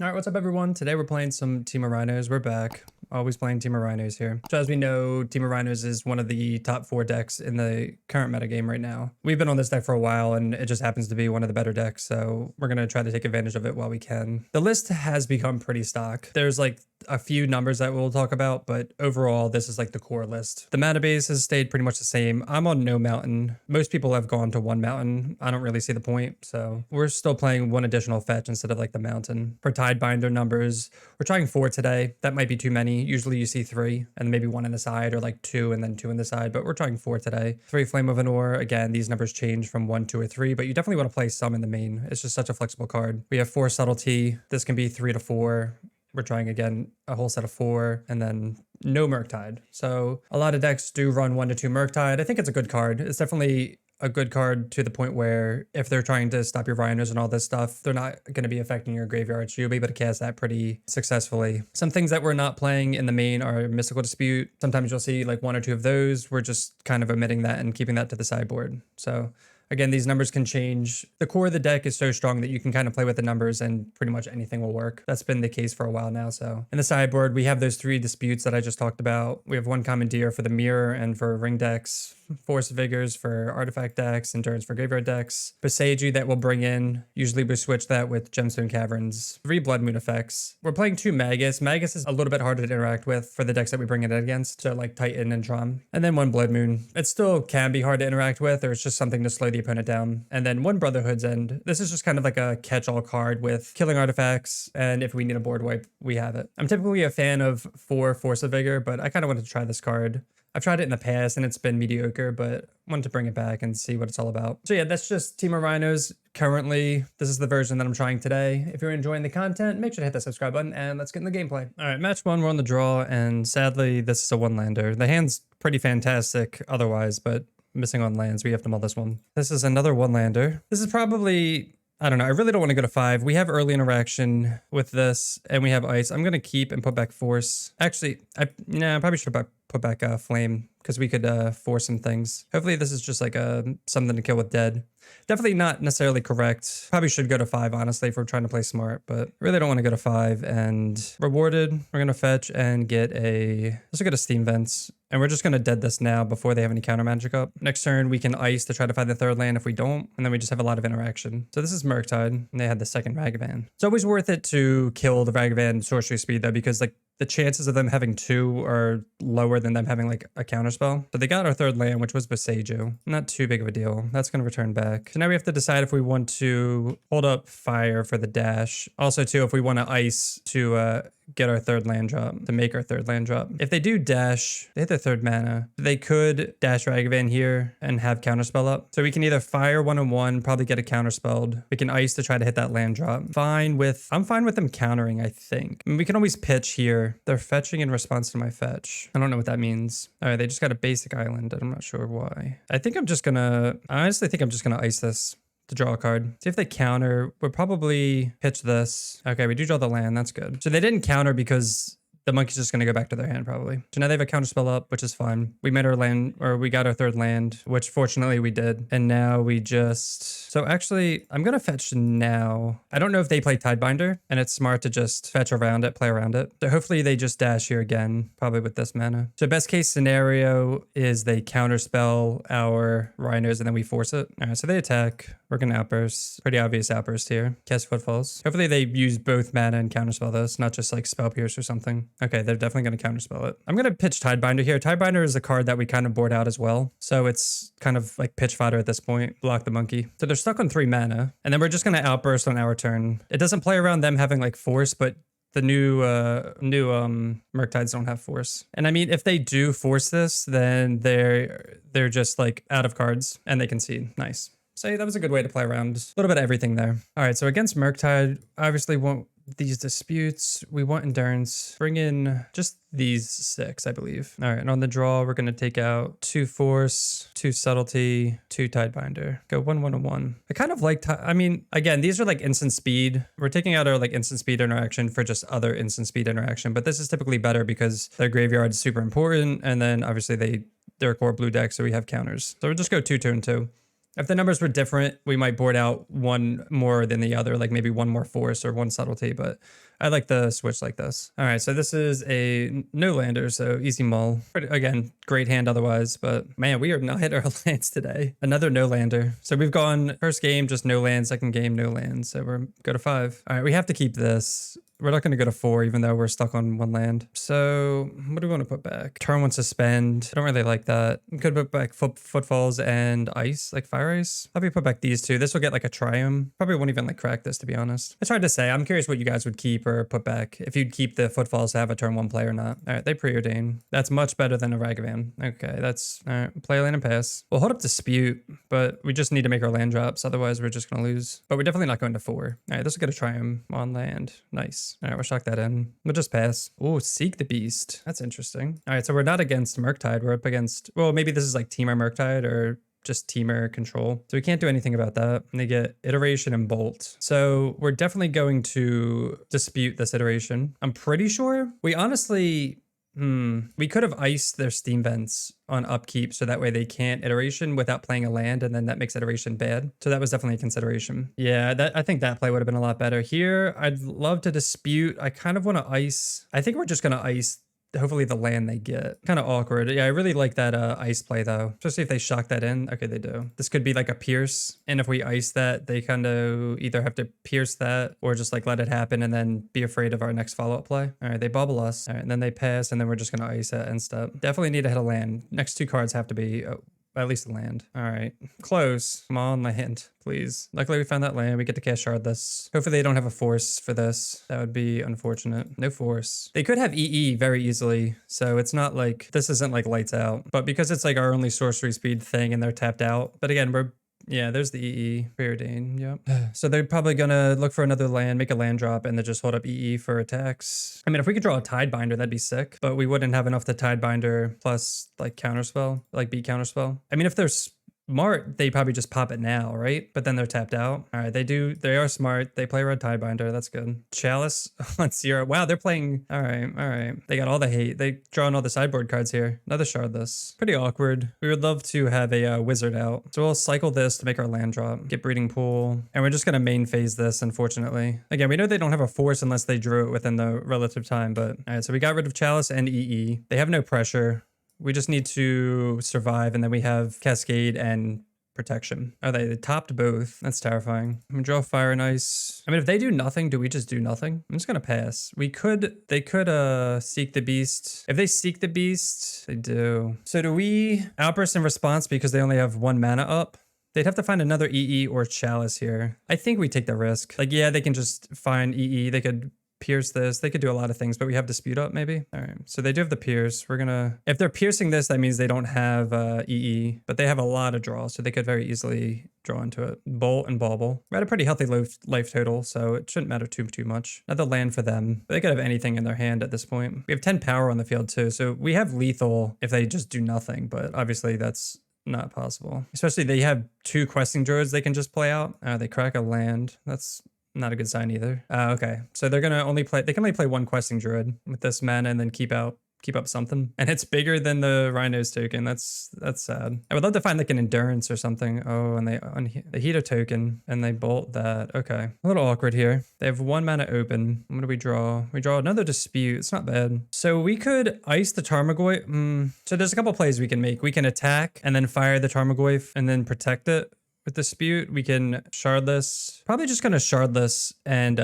All right, what's up, everyone? Today we're playing some Temur Rhinos. We're back. Always playing Temur Rhinos here. So as we know, Temur Rhinos is one of the top 4 decks in the current metagame right now. We've been on this deck for a while, and it just happens to be one of the better decks, so we're going to try to take advantage of it while we can. The list has become pretty stock. There's like a few numbers that we'll talk about, but overall, this is like the core list. The mana base has stayed pretty much the same. I'm on no mountain. Most people have gone to 1 mountain. I don't really see the point, so we're still playing 1 additional fetch instead of like the mountain. For Tidebinder numbers, we're trying 4 today. That might be too many. Usually you see 3 and maybe 1 in the side, or like 2 and then 2 in the side, but we're trying 4 today. 3 Flame of Anor. Again, these numbers change from 1, 2, or 3, but you definitely want to play some in the main. It's just such a flexible card. We have 4 Subtlety. This can be 3 to 4. We're trying again a whole set of 4, and then no Murktide. So a lot of decks do run 1 to 2 Murktide. I think it's a good card. It's definitely a good card to the point where if they're trying to stop your Rhinos and all this stuff, they're not going to be affecting your graveyard. So you'll be able to cast that pretty successfully. Some things that we're not playing in the main are Mystical Dispute. Sometimes you'll see like 1 or 2 of those. We're just kind of omitting that and keeping that to the sideboard. So again, these numbers can change. The core of the deck is so strong that you can kind of play with the numbers and pretty much anything will work. That's been the case for a while now. So in the sideboard, we have those 3 disputes that I just talked about. We have 1 Commandeer for the mirror and for ring decks, Force Vigors for artifact decks, Endurance for graveyard decks, Boseiju that we'll bring in. Usually we switch that with Gemstone Caverns, 3 Blood Moon effects. We're playing 2 Magus. Magus is a little bit harder to interact with for the decks that we bring it against, so like Titan and Tron. And then 1 Blood Moon. It still can be hard to interact with, or it's just something to slow the opponent down. And then 1 Brotherhood's End. This is just kind of like a catch-all card with killing artifacts, and if we need a board wipe, we have it. I'm typically a fan of 4 Force of Vigor, but I kind of wanted to try this card. I've tried it in the past and it's been mediocre, but wanted to bring it back and see what it's all about. So yeah, that's just Temur Rhinos. Currently, this is the version that I'm trying today. If you're enjoying the content, make sure to hit that subscribe button and let's get in the gameplay. All right, match 1, we're on the draw, and sadly, this is a 1-lander. The hand's pretty fantastic otherwise, but missing on lands, we have to mull this one. This is another 1-lander. This is probably, I don't know. I really don't want to go to 5. We have early interaction with this, and we have ice. I'm going to keep and put back force. Actually, I probably should have put back flame, because we could force some things. Hopefully this is just like something to kill with dead. Definitely not necessarily correct. Probably should go to 5, honestly, if we're trying to play smart, but really don't want to go to 5. And rewarded, we're going to fetch and get let's get a Steam Vents. And we're just going to dead this now before they have any counter magic up. Next turn, we can ice to try to find the 3rd land if we don't, and then we just have a lot of interaction. So this is Murktide, and they had the 2nd Ragavan. It's always worth it to kill the Ragavan sorcery speed, though, because like the chances of them having 2 are lower than them having like a counterspell. So they got our 3rd land, which was Boseiju. Not too big of a deal. That's going to return back. So now we have to decide if we want to hold up fire for the dash. Also, too, if we want to ice to get our 3rd land drop, to make our 3rd land drop. If they do dash, they hit their 3rd mana. They could dash Ragavan here and have counterspell up. So we can either fire 1-1, probably get a counterspelled. We can ice to try to hit that land drop. I'm fine with them countering, I think. I mean, we can always pitch here. They're fetching in response to my fetch. I don't know what that means. All right, they just got a basic island, and I'm not sure why. I honestly think I'm just gonna ice this to draw a card. See if they counter. We'll probably pitch this. Okay, we do draw the land. That's good. So they didn't counter because the monkey's just going to go back to their hand probably. So now they have a counterspell up, which is fine. We made our land, or we got our 3rd land, which fortunately we did. And now we just... So actually, I'm going to fetch now. I don't know if they play Tidebinder, and it's smart to just fetch around it, play around it. So hopefully they just dash here again, probably with this mana. So best case scenario is they counterspell our Rhinos and then we force it. All right, so they attack. We're going to outburst. Pretty obvious outburst here. Cast Footfalls. Hopefully they use both mana and counterspell this, not just like Spell Pierce or something. Okay, they're definitely going to counterspell it. I'm going to pitch Tidebinder here. Tidebinder is a card that we kind of board out as well. So it's kind of like pitch fodder at this point. Block the monkey. So they're stuck on 3 mana. And then we're just going to outburst on our turn. It doesn't play around them having like force, but the new Murktides don't have force. And I mean, if they do force this, then they're just like out of cards and they concede. Nice. So that was a good way to play around. A little bit of everything there. All right, so against Murktide, obviously want these disputes. We want endurance. Bring in just these 6, I believe. All right, and on the draw, we're going to take out 2 force, 2 subtlety, 2 tidebinder. Go 1-1-1. I kind of like, I mean, again, these are like instant speed. We're taking out our like instant speed interaction for just other instant speed interaction, but this is typically better because their graveyard is super important. And then obviously they're a core blue deck, so we have counters. So we'll just go 2 turn 2. If the numbers were different, we might board out one more than the other, like maybe one more force or one subtlety, but I like the switch like this. All right, so this is a no lander, so easy mull. Again, great hand otherwise, but man, we are not hit our lands today. Another no lander. So we've gone first game, just no land, second game, no land. So we're go to 5. All right, we have to keep this. We're not going to go to 4, even though we're stuck on 1 land. So what do we want to put back? Turn 1 suspend. I don't really like that. We could put back footfalls and ice, like fire ice. Probably put back these 2. This will get like a triumph. Probably won't even like crack this, to be honest. It's hard to say. I'm curious what you guys would keep or put back. If you'd keep the footfalls to have a turn 1 play or not. All right, they preordain. That's much better than a Ragavan. Okay, that's all right. Play land and pass. We'll hold up dispute, but we just need to make our land drops. Otherwise, we're just going to lose. But we're definitely not going to 4. All right, this will get a triumph on land. Nice. All right, we'll shock that in. We'll just pass. Oh, Seek the Beast. That's interesting. All right, so we're not against Murktide. We're up against, well, maybe this is like Temur Murktide or just Temur Control. So we can't do anything about that. And they get Iteration and Bolt. So we're definitely going to dispute this iteration. I'm pretty sure. We honestly... we could have iced their steam vents on upkeep so that way they can't iteration without playing a land, and then that makes iteration bad. So that was definitely a consideration. Yeah, I think that play would have been a lot better. Here, I'd love to dispute. I kind of want to ice. I think we're just going to ice hopefully the land they get. Kind of awkward. Yeah, I really like that ice play though. Especially if they shock that in. Okay, they do. This could be like a pierce. And if we ice that, they kind of either have to pierce that or just like let it happen and then be afraid of our next follow-up play. All right, they bubble us. All right, and then they pass and then we're just going to ice at end step. Definitely need to hit a land. Next 2 cards have to be... at least a land. All right. Close. Come on, land, please. Luckily, we found that land. We get to cast shard this. Hopefully, they don't have a force for this. That would be unfortunate. No force. They could have EE very easily. So it's not like, this isn't like lights out. But because it's like our only sorcery speed thing and they're tapped out. But again, yeah, there's the EE. Preordain, yep. So they're probably gonna look for another land, make a land drop, and then just hold up EE for attacks. I mean, if we could draw a Tidebinder, that'd be sick. But we wouldn't have enough to Tidebinder plus like counterspell, like beat counterspell. I mean, if there's smart, they probably just pop it now, right? But then they're tapped out. All right, they are smart. They play red Tidebinder. That's good. Chalice on 0. Wow, they're playing. All right. They got all the hate. They drawing all the sideboard cards here. Another shardless. Pretty awkward. We would love to have a wizard out. So we'll cycle this to make our land drop. Get breeding pool. And we're just going to main phase this, unfortunately. Again, we know they don't have a force unless they drew it within the relative time. But all right, so we got rid of Chalice and EE. They have no pressure. We just need to survive, and then we have Cascade and Protection. Oh, they topped both. That's terrifying. I'm gonna draw Fire and Ice. I mean, if they do nothing, do we just do nothing? I'm just gonna pass. They could Seek the Beast. If they Seek the Beast, they do. So do we Outburst in response because they only have 1 mana up? They'd have to find another EE or Chalice here. I think we take the risk. Like, yeah, they can just find EE. They could pierce this. They could do a lot of things, but we have dispute up maybe. All right, so they do have the pierce. We're gonna, if they're piercing this, that means they don't have EE, but they have a lot of draws, so they could very easily draw into it. Bolt and bauble. We're at a pretty healthy life total, so it shouldn't matter too much. Another land for them. They could have anything in their hand at this point. We have 10 power on the field too, so we have lethal if they just do nothing, but obviously that's not possible. Especially they have 2 questing druids they can just play out. They crack a land. That's not a good sign either. Okay, so they're gonna they can only play 1 questing druid with this mana and then keep up something. And it's bigger than the Rhinos token. That's sad. I would love to find like an endurance or something. Oh, and they heat a token and they bolt that. Okay, a little awkward here. They have 1 mana open. What do we draw? We draw another dispute. It's not bad. So we could ice the Tarmogoyf. So there's a couple plays we can make. We can attack and then fire the Tarmogoyf and then protect it. With dispute, we can shardless. Probably just gonna shardless and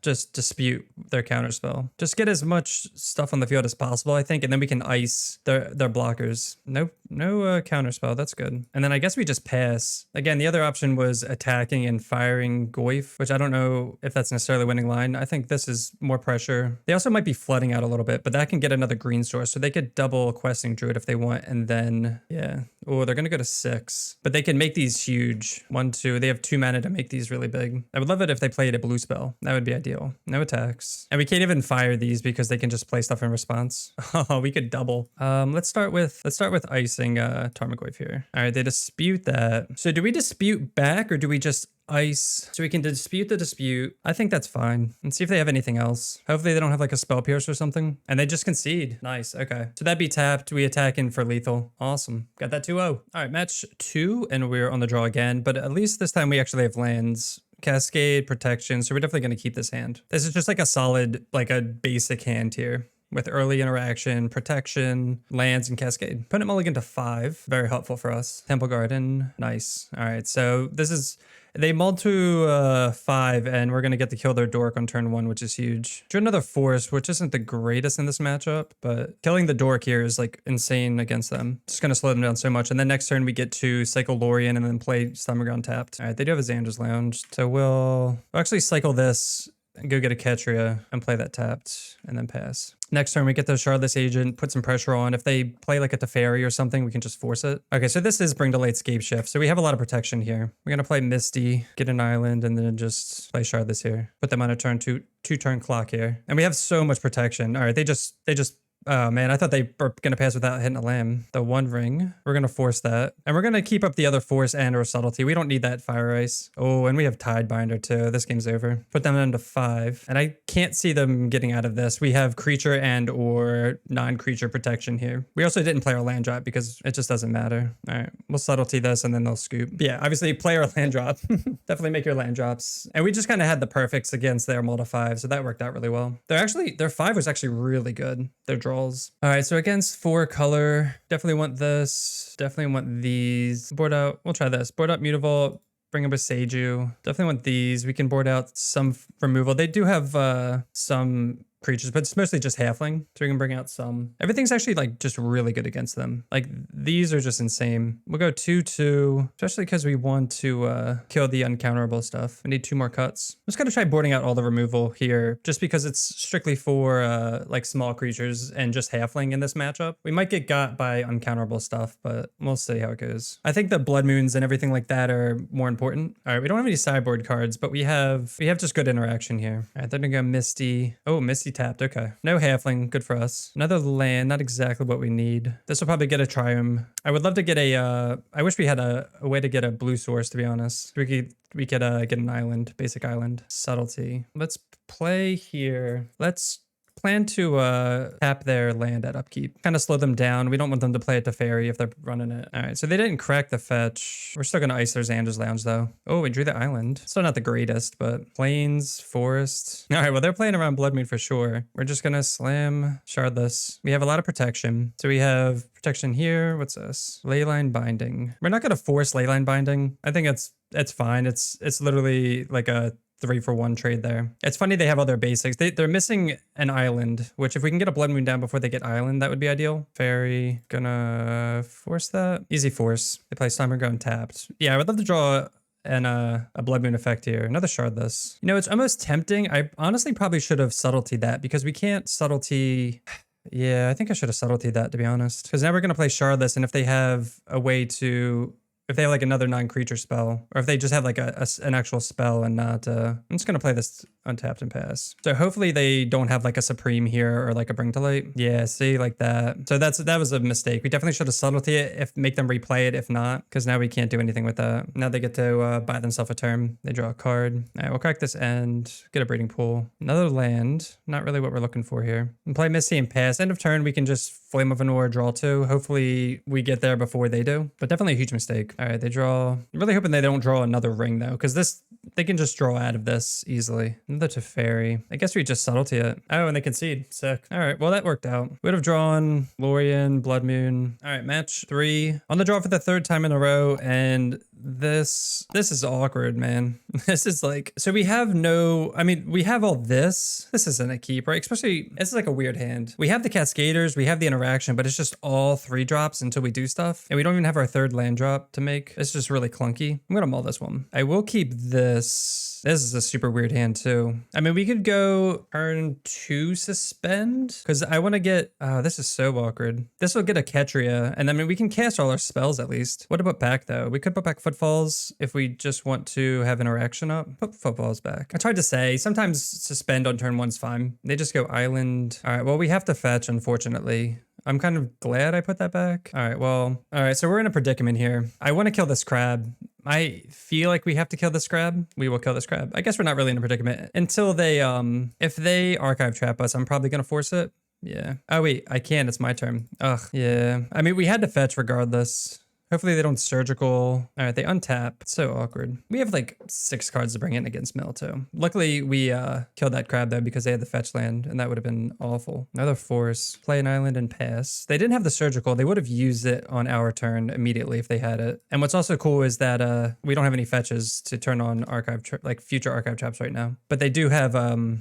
just dispute their counterspell. Just get as much stuff on the field as possible, I think, and then we can ice their blockers. No counterspell. That's good. And then I guess we just pass. Again, the other option was attacking and firing Goyf, which I don't know if that's necessarily winning line. I think this is more pressure. They also might be flooding out a little bit, but that can get another green source, so they could double questing druid if they want, and then yeah. Oh, they're gonna go to 6, but they can make these huge. 1, 2. They have 2 mana to make these really big. I would love it if they played a blue spell. That would be ideal. No attacks. And we can't even fire these because they can just play stuff in response. Oh, we could double. Let's start with icing Tarmogoyf here. All right, they dispute that. So do we dispute back or do we just ice? So we can dispute the dispute. I think that's fine. And see if they have anything else. Hopefully they don't have like a spell pierce or something. And they just concede. Nice. Okay. So that'd be tapped. We attack in for lethal. Awesome. Got that 2-0. All right, match 2 and we're on the draw again. But at least this time we actually have lands. cascade, protection. So we're definitely going to keep this hand. This is just like a solid, like a basic hand here with early interaction, protection, lands, and cascade. Put it mulligan to 5. Very helpful for us. Temple Garden. Nice. All right. So this is... They mulled to 5, and we're going to get to kill their dork on turn 1, which is huge. Drew another force, which isn't the greatest in this matchup, but killing the dork here is like insane against them. Just going to slow them down so much. And then next turn we get to cycle Lorien and then play Slammerground tapped. All right, they do have a Xander's Lounge. So we'll actually cycle this and go get a Ketria and play that tapped and then pass. Next turn, we get the Shardless Agent, put some pressure on. If they play like a Teferi or something, we can just force it. Okay, so this is Bring to Late Scape Shift. So we have a lot of protection here. We're going to play Misty, get an island, and then just play Shardless here. Put them on a turn two turn clock here. And we have so much protection. All right, they just oh man, I thought they were going to pass without hitting a lamb. The One Ring, we're going to force that. And we're going to keep up the other force and or subtlety. We don't need that Fire Ice. Oh, and we have Tidebinder too. This game's over. Put them into 5. And I can't see them getting out of this. We have creature and or non-creature protection here. We also didn't play our land drop because it just doesn't matter. All right, we'll subtlety this and then they'll scoop. But yeah, obviously play our land drop. Definitely make your land drops. And we just kind of had the perfects against their multi 5, so that worked out really well. Their 5 was actually really good. Their draw. All right, so against 4 color, definitely want this. Definitely want these. Board out. We'll try this. Board out Mutavault. Bring up a Seiju. Definitely want these. We can board out some removal. They do have some creatures, but it's mostly just halfling, so we can bring out some. Everything's actually like just really good against them. Like these are just insane. We'll go 2/2, especially because we want to kill the uncounterable stuff. We need 2 more cuts. I'm just gonna try boarding out all the removal here, just because it's strictly for like small creatures and just halfling in this matchup. We might get got by uncounterable stuff, but we'll see how it goes. I think the Blood Moons and everything like that are more important. All right, we don't have any sideboard cards, but we have just good interaction here. All right, they're gonna go Misty. Oh, Misty tapped. Okay. No halfling. Good for us. Another land. Not exactly what we need. This will probably get a Triumph. I would love to get a... I wish we had a way to get a blue source, to be honest. We could get an island. Basic island. Subtlety. Let's play here. Let's plan to tap their land at upkeep. Kind of slow them down. We don't want them to play a Teferi if they're running it. All right, so they didn't crack the fetch. We're still going to ice their Xander's Lounge, though. Oh, we drew the island. Still not the greatest, but plains, forest. All right, well, they're playing around Blood Moon for sure. We're just going to slam Shardless. We have a lot of protection. So we have protection here. What's this? Leyline Binding. We're not going to force Leyline Binding. I think it's fine. It's literally like a 3-for-1 trade there. It's funny they have all their basics. They're missing an island, which if we can get a Blood Moon down before they get island, that would be ideal. Fairy, gonna force that. Easy force. They play Slammerground tapped. Yeah, I would love to draw a Blood Moon effect here. Another Shardless. You know, it's almost tempting. I honestly probably should have subtlety that because we can't subtlety... Yeah, I think I should have subtlety that, to be honest. Because now we're gonna play Shardless, and if they have a way to... If they have like another non-creature spell, or if they just have like an actual spell and not, I'm just going to play this untapped and pass. So hopefully they don't have like a Supreme here or like a Bring to Light. Yeah, see, like that. So that was a mistake. We definitely should have subtlety it, make them replay it if not, because now we can't do anything with that. Now they get to buy themselves a turn. They draw a card. All right, we'll crack this end, get a Breeding Pool. Another land. Not really what we're looking for here. And play Misty and pass. End of turn, we can just Flame of Anor, draw 2. Hopefully we get there before they do, but definitely a huge mistake. All right, they draw. I'm really hoping they don't draw another ring though, because they can just draw out of this easily. Another Teferi. I guess we just subtlety it. Oh, and they concede. Sick. All right, well that worked out. We would have drawn Lorien, Blood Moon. All right, match 3. On the draw for the 3rd time in a row, and this is awkward, man. This is like, so we have no, I mean, we have all this. This isn't a keep, right? Especially, it's like a weird hand. We have the Cascaders, we have the interaction, but it's just all 3 drops until we do stuff. And we don't even have our 3rd land drop to make. It's just really clunky. I'm gonna mull this one. I will keep this. This is a super weird hand too. I mean, we could go turn 2 suspend, because I want to get, oh, this is so awkward. This will get a Ketria, and I mean, we can cast all our spells at least. What about back though? We could put back Footfalls if we just want to have interaction up. Put Footfalls back. It's hard to say. Sometimes suspend on turn 1's fine. They just go island. All right, well, we have to fetch, unfortunately. I'm kind of glad I put that back. All right, well, all right, so we're in a predicament here. I want to kill this crab. I feel like we have to kill this crab. We will kill this crab. I guess we're not really in a predicament until they, if they archive trap us, I'm probably going to force it. Yeah. Oh, wait, I can. It's my turn. Ugh, yeah. I mean, we had to fetch regardless. Hopefully they don't surgical. All right, they untap. It's so awkward. We have like 6 cards to bring in against mill too. Luckily we killed that crab though because they had the fetch land and that would have been awful. Another force, play an island and pass. They didn't have the surgical. They would have used it on our turn immediately if they had it. And what's also cool is that we don't have any fetches to turn on like future archive traps right now. But they do have,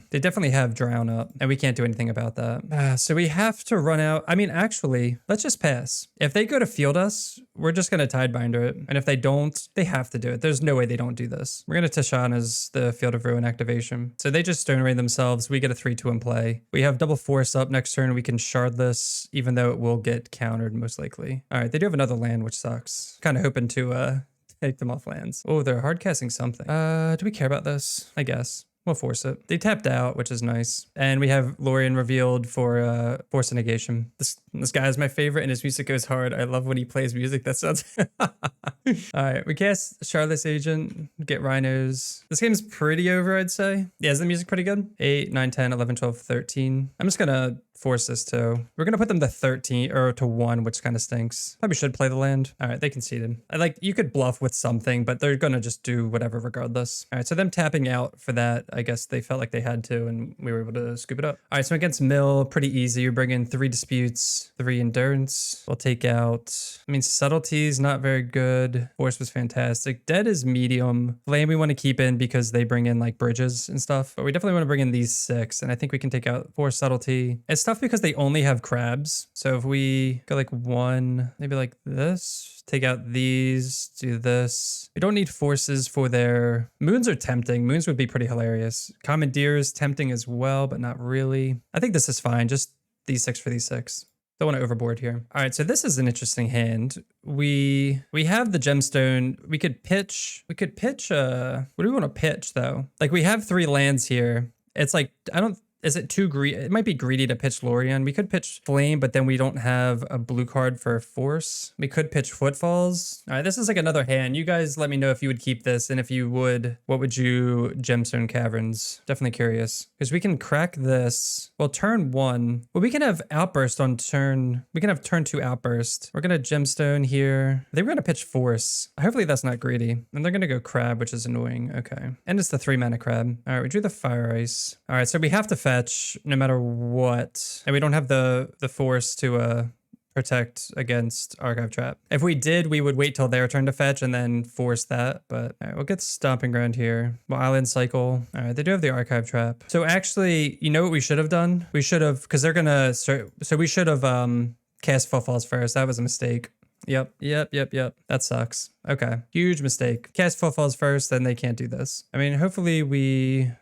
they definitely have drown up and we can't do anything about that. So we have to run out. I mean, actually, let's just pass. If they go to field us, we're just going to Tidebinder it. And if they don't, they have to do it. There's no way they don't do this. We're going to Tishana's the Field of Ruin activation. So they just Stone Rain themselves. We get a 3-2 in play. We have double force up next turn. We can Shardless, even though it will get countered most likely. All right, they do have another land, which sucks. Kind of hoping to take them off lands. Oh, they're hard casting something. Do we care about this? I guess. We'll force it. They tapped out, which is nice. And we have Lorien revealed for Force of Negation. This guy is my favorite and his music goes hard. I love when he plays music. That sounds... All right, we cast Charlotte's Agent, get Rhinos. This game's pretty over, I'd say. Yeah, is the music pretty good? 8, 9, 10, 11, 12, 13. I'm just gonna force this too. We're gonna put them to 13 or to 1, which kind of stinks. Probably should play the land. All right, they conceded. You could bluff with something, but they're gonna just do whatever regardless. All right, so them tapping out for that, I guess they felt like they had to, and we were able to scoop it up. All right, so against Mill, pretty easy. You bring in 3 disputes, 3 endurance. We'll take out, I mean, Subtlety is not very good. Force was fantastic. Dead is medium. Flame we want to keep in because they bring in like bridges and stuff, but we definitely want to bring in these 6, and I think we can take out 4 Subtlety. It's tough because they only have crabs. So if we go like 1, maybe like this, take out these, do this. We don't need forces for their... Moons are tempting. Moons would be pretty hilarious. Commandeer is tempting as well, but not really. I think this is fine. Just these 6 for these 6. Don't want to overboard here. All right, so this is an interesting hand. We have the gemstone. We could pitch... what do we want to pitch though? Like we have 3 lands here. It's like, is it too greedy? It might be greedy to pitch Lorien. We could pitch Flame, but then we don't have a blue card for Force. We could pitch Footfalls. All right, this is like another hand. You guys let me know if you would keep this, and if you would, what would you Gemstone Caverns? Definitely curious. Because we can crack this. Well, turn 1. Well, we can have Outburst on turn. We can have turn 2 Outburst. We're going to Gemstone here. I think we're going to pitch Force. Hopefully that's not greedy. And they're going to go Crab, which is annoying. Okay. And it's the 3-mana Crab. All right, we drew the Fire Ice. All right, so we have to fetch no matter what, and we don't have the force to protect against Archive Trap. If we did, we would wait till their turn to fetch and then force that, but all right, we'll get Stomping Ground here. Well, Island Cycle. All right, they do have the Archive Trap. So actually, you know what we should have done? We should have, because they're gonna start, so we should have cast Footfalls first. That was a mistake. Yep. That sucks. Okay. Huge mistake. Cast Footfalls first, then they can't do this. I mean, hopefully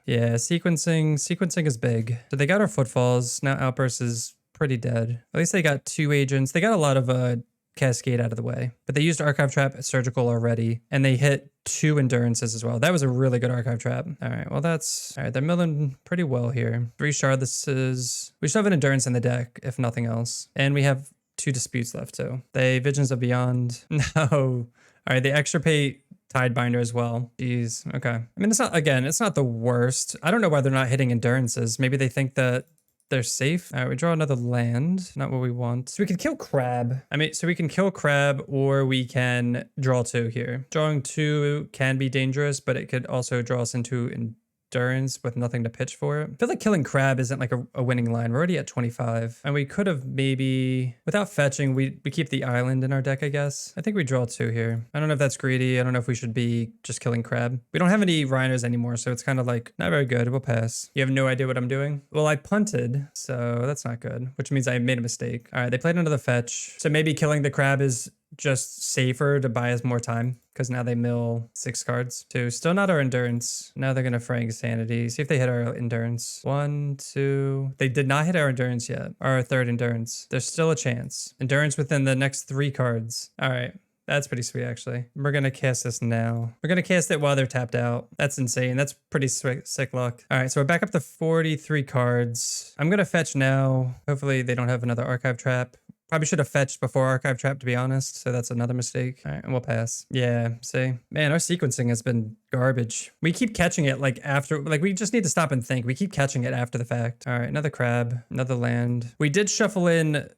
yeah, sequencing is big. So they got our Footfalls. Now Outburst is pretty dead. At least they got 2 agents. They got a lot of cascade out of the way, but they used Archive Trap Surgical already, and they hit 2 endurances as well. That was a really good Archive Trap. All right, well all right, they're milling pretty well here. 3 Shardlesses. We should have an endurance in the deck, if nothing else. And we have 2 disputes left too. They Visions of Beyond. No. All right, they extirpate Tidebinder as well. Jeez. Okay. I mean, it's not the worst. I don't know why they're not hitting endurances. Maybe they think that they're safe. All right, we draw another land. Not what we want. So we can kill Crab. I mean, so we can kill Crab or we can draw 2 here. Drawing 2 can be dangerous, but it could also draw us into endurance with nothing to pitch for it. I feel like killing Crab isn't like a winning line. We're already at 25. And we could have maybe, without fetching, we keep the island in our deck, I guess. I think we draw 2 here. I don't know if that's greedy. I don't know if we should be just killing Crab. We don't have any Rhinos anymore, so it's kind of like not very good. We'll pass. You have no idea what I'm doing? Well, I punted, so that's not good, which means I made a mistake. All right, they played another fetch. So maybe killing the Crab is just safer to buy us more time, because now they mill 6 cards. 2, still not our endurance. Now they're gonna Frank Sanity. See if they hit our endurance. 1, 2. They did not hit our endurance yet. Our 3rd endurance. There's still a chance. Endurance within the next 3 cards. All right. That's pretty sweet, actually. We're going to cast this now. We're going to cast it while they're tapped out. That's insane. That's pretty sick luck. All right, so we're back up to 43 cards. I'm going to fetch now. Hopefully they don't have another Archive Trap. Probably should have fetched before Archive Trap, to be honest. So that's another mistake. All right, and we'll pass. Yeah, see? Man, our sequencing has been garbage. We keep catching it like after, like we just need to stop and think. We keep catching it after the fact. All right, another Crab, another land. We did shuffle in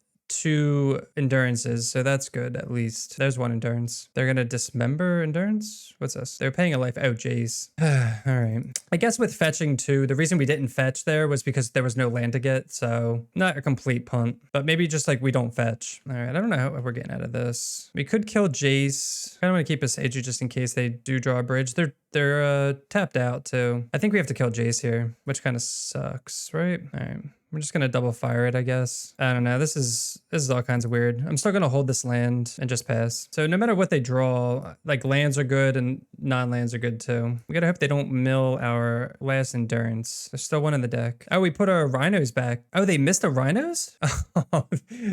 2 endurances, so that's good at least. There's 1 endurance. They're gonna dismember endurance? What's this? They're paying a life. Oh, Jace. All right. I guess with fetching too, the reason we didn't fetch there was because there was no land to get, so not a complete punt, but maybe just like we don't fetch. All right, I don't know how we're getting out of this. We could kill Jace. I don't want to keep a Seiju just in case they do draw a bridge. They're tapped out too. I think we have to kill Jace here, which kind of sucks, right? All right. We're just gonna double fire it, I guess. I don't know. This is all kinds of weird. I'm still gonna hold this land and just pass. So no matter what they draw, like lands are good and non-lands are good too. We gotta hope they don't mill our last endurance. There's still 1 in the deck. Oh, we put our rhinos back. Oh, they missed the rhinos? Oh,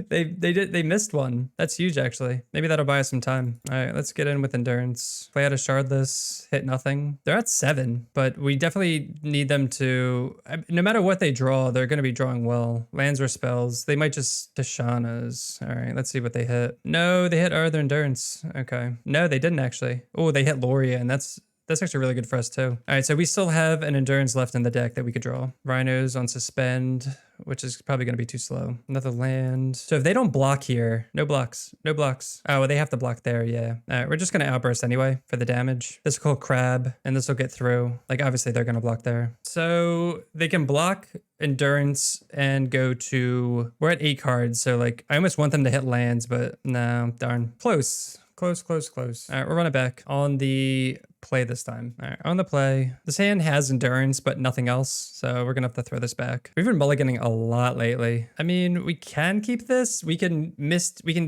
they missed 1. That's huge actually. Maybe that'll buy us some time. All right, let's get in with endurance. Play out a shardless, hit nothing. They're at 7, but we definitely need them to, no matter what they draw, they're gonna be drawing well. Lands or spells. They might just Tishana's. All right, let's see what they hit. No, they hit our other endurance. Okay. No, they didn't actually. Oh, they hit Loria, and that's actually really good for us too. All right, so we still have an endurance left in the deck that we could draw. Rhinos on suspend, which is probably going to be too slow. Another land. So if they don't block here, no blocks, no blocks. Oh, well, they have to block there, yeah. All right, we're just going to outburst anyway for the damage. This will call crab, and this will get through. Like, obviously, they're going to block there. So they can block endurance and go to, we're at 8 cards, so like, I almost want them to hit lands, but no, darn. Close. Close. All right, we'll run it back on the play this time. All right, on the play. This hand has endurance, but nothing else, so we're gonna have to throw this back. We've been mulliganing a lot lately. I mean, we can keep this. We can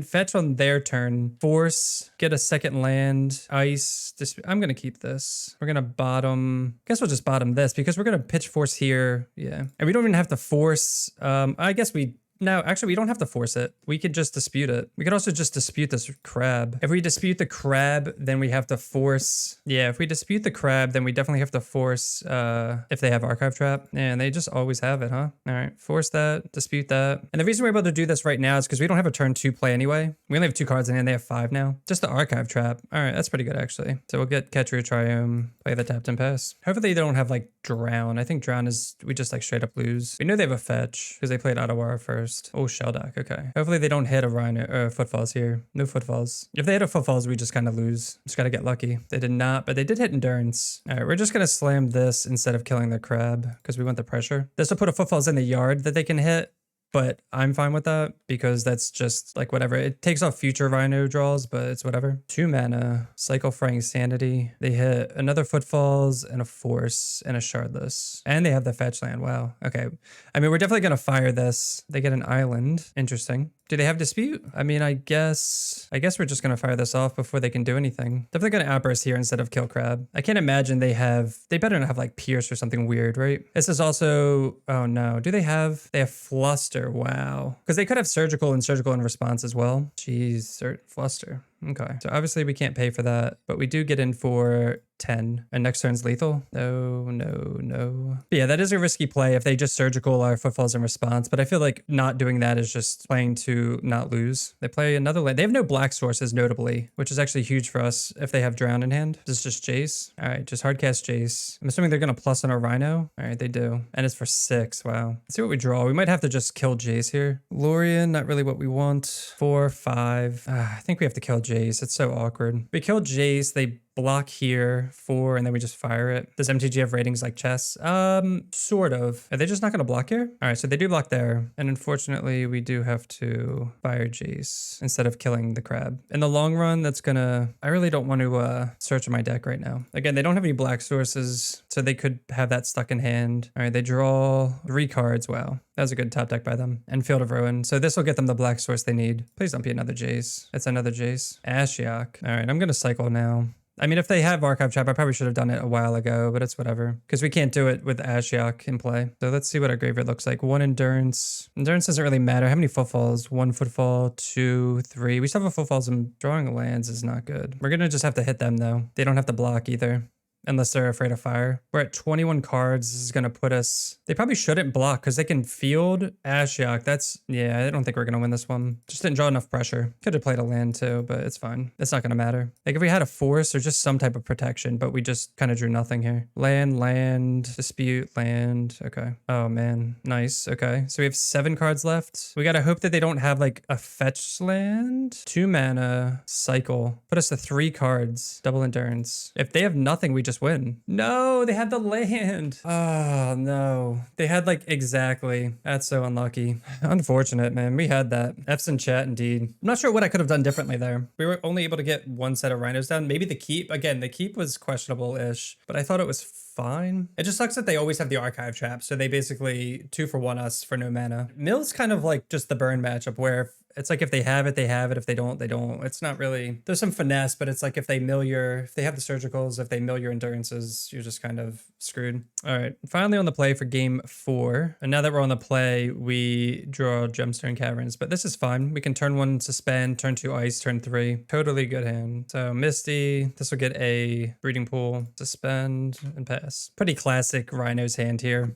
fetch on their turn, force, get a second land, ice. I'm gonna keep this. We're gonna bottom. I guess we'll just bottom this because we're gonna pitch force here. Yeah, and we don't even have to force. I guess we. No, actually, we don't have to force it. We could just dispute it. We could also just dispute this crab. If we dispute the crab, then we have to force. Yeah, if we dispute the crab, then we definitely have to force if they have archive trap. And they just always have it, huh? All right, force that, dispute that. And the reason we're able to do this right now is because we don't have a turn 2 play anyway. We only have 2 cards in hand. They have 5 now. Just the archive trap. All right, that's pretty good actually. So we'll get Catcher Triome, play the tapped and pass. Hopefully they don't have like drown. I think drown is, we just like straight up lose. We know they have a fetch because they played Ottawa first. Oh, Sheldock. Okay. Hopefully they don't hit a Rhino footfalls here. No footfalls. If they hit a footfalls, we just kind of lose. Just got to get lucky. They did not, but they did hit endurance. All right. We're just going to slam this instead of killing the crab because we want the pressure. This will put a footfalls in the yard that they can hit. But I'm fine with that because that's just like whatever. It takes off future Rhino draws, but it's whatever. 2 mana, Cycle Fraying Sanity. They hit another Footfalls and a Force and a Shardless. And they have the fetch land. Wow. Okay. I mean, we're definitely going to fire this. They get an island. Interesting. Do they have dispute? I mean, I guess we're just going to fire this off before they can do anything. Definitely going to outburst here instead of kill crab. I can't imagine they better not have like pierce or something weird, right? This is also, oh no. They have fluster. Wow. Because they could have surgical in response as well. Jeez, fluster. Okay. So obviously we can't pay for that, but we do get in for 10. And next turn's lethal. No. But yeah, that is a risky play if they just surgical our footfalls in response. But I feel like not doing that is just playing to not lose. They play another land. They have no black sources, notably, which is actually huge for us if they have drown in hand. This is just Jace. All right, just hard cast Jace. I'm assuming they're going to plus on our Rhino. All right, they do. And it's for 6. Wow. Let's see what we draw. We might have to just kill Jace here. Lorien, not really what we want. 4, 5. I think we have to kill Jace. It's so awkward. We killed Jace. They block here 4 and then we just fire it. Does MTG have ratings like chess? Sort of. Are they just not going to block here? All right, so they do block there. And unfortunately, we do have to fire Jace instead of killing the crab. In the long run, that's gonna, I really don't want to search my deck right now. Again, they don't have any black sources, so they could have that stuck in hand. All right, they draw 3 cards. Wow. That was a good top deck by them. And Field of Ruin. So this will get them the black source they need. Please don't be another Jace. It's another Jace. Ashiok. All right, I'm going to cycle now. I mean, if they have Archive Trap, I probably should have done it a while ago, but it's whatever. Because we can't do it with Ashiok in play. So let's see what our graveyard looks like. 1 Endurance. Endurance doesn't really matter. How many footfalls? 1 footfall, 2, 3. We still have a footfalls and drawing lands is not good. We're going to just have to hit them though. They don't have to block either. unless they're afraid of fire. We're at 21 cards. This is going to put us... They probably shouldn't block because they can field Ashiok. That's... Yeah, I don't think we're going to win this one. Just didn't draw enough pressure. Could have played a land too, but it's fine. It's not going to matter. Like if we had a force or just some type of protection, but we just kind of drew nothing here. Land, dispute, land. Okay. Oh man. Nice. Okay. So we have 7 cards left. We got to hope that they don't have like a fetch land. 2 mana, cycle. Put us to 3 cards. Double endurance. If they have nothing, we just win. No, they had the land. Oh no. They had like exactly. That's so unlucky. Unfortunate, man. We had that. F's in chat indeed. I'm not sure what I could have done differently there. We were only able to get 1 set of rhinos down. Maybe the keep. Again, the keep was questionable-ish, but I thought it was fine. It just sucks that they always have the archive trap, so they basically 2-for-1 us for no mana. Mill's kind of like just the burn matchup where it's like if they have it, they have it. If they don't, they don't. It's not really... There's some finesse, but it's like if they mill your... If they have the surgicals, if they mill your endurances, you're just kind of screwed. All right. Finally on the play for game 4. And now that we're on the play, we draw Gemstone Caverns. But this is fine. We can turn 1 suspend, turn 2 ice, turn 3. Totally good hand. So Misty. This will get a breeding pool. Suspend and pass. Pretty classic Rhinos hand here.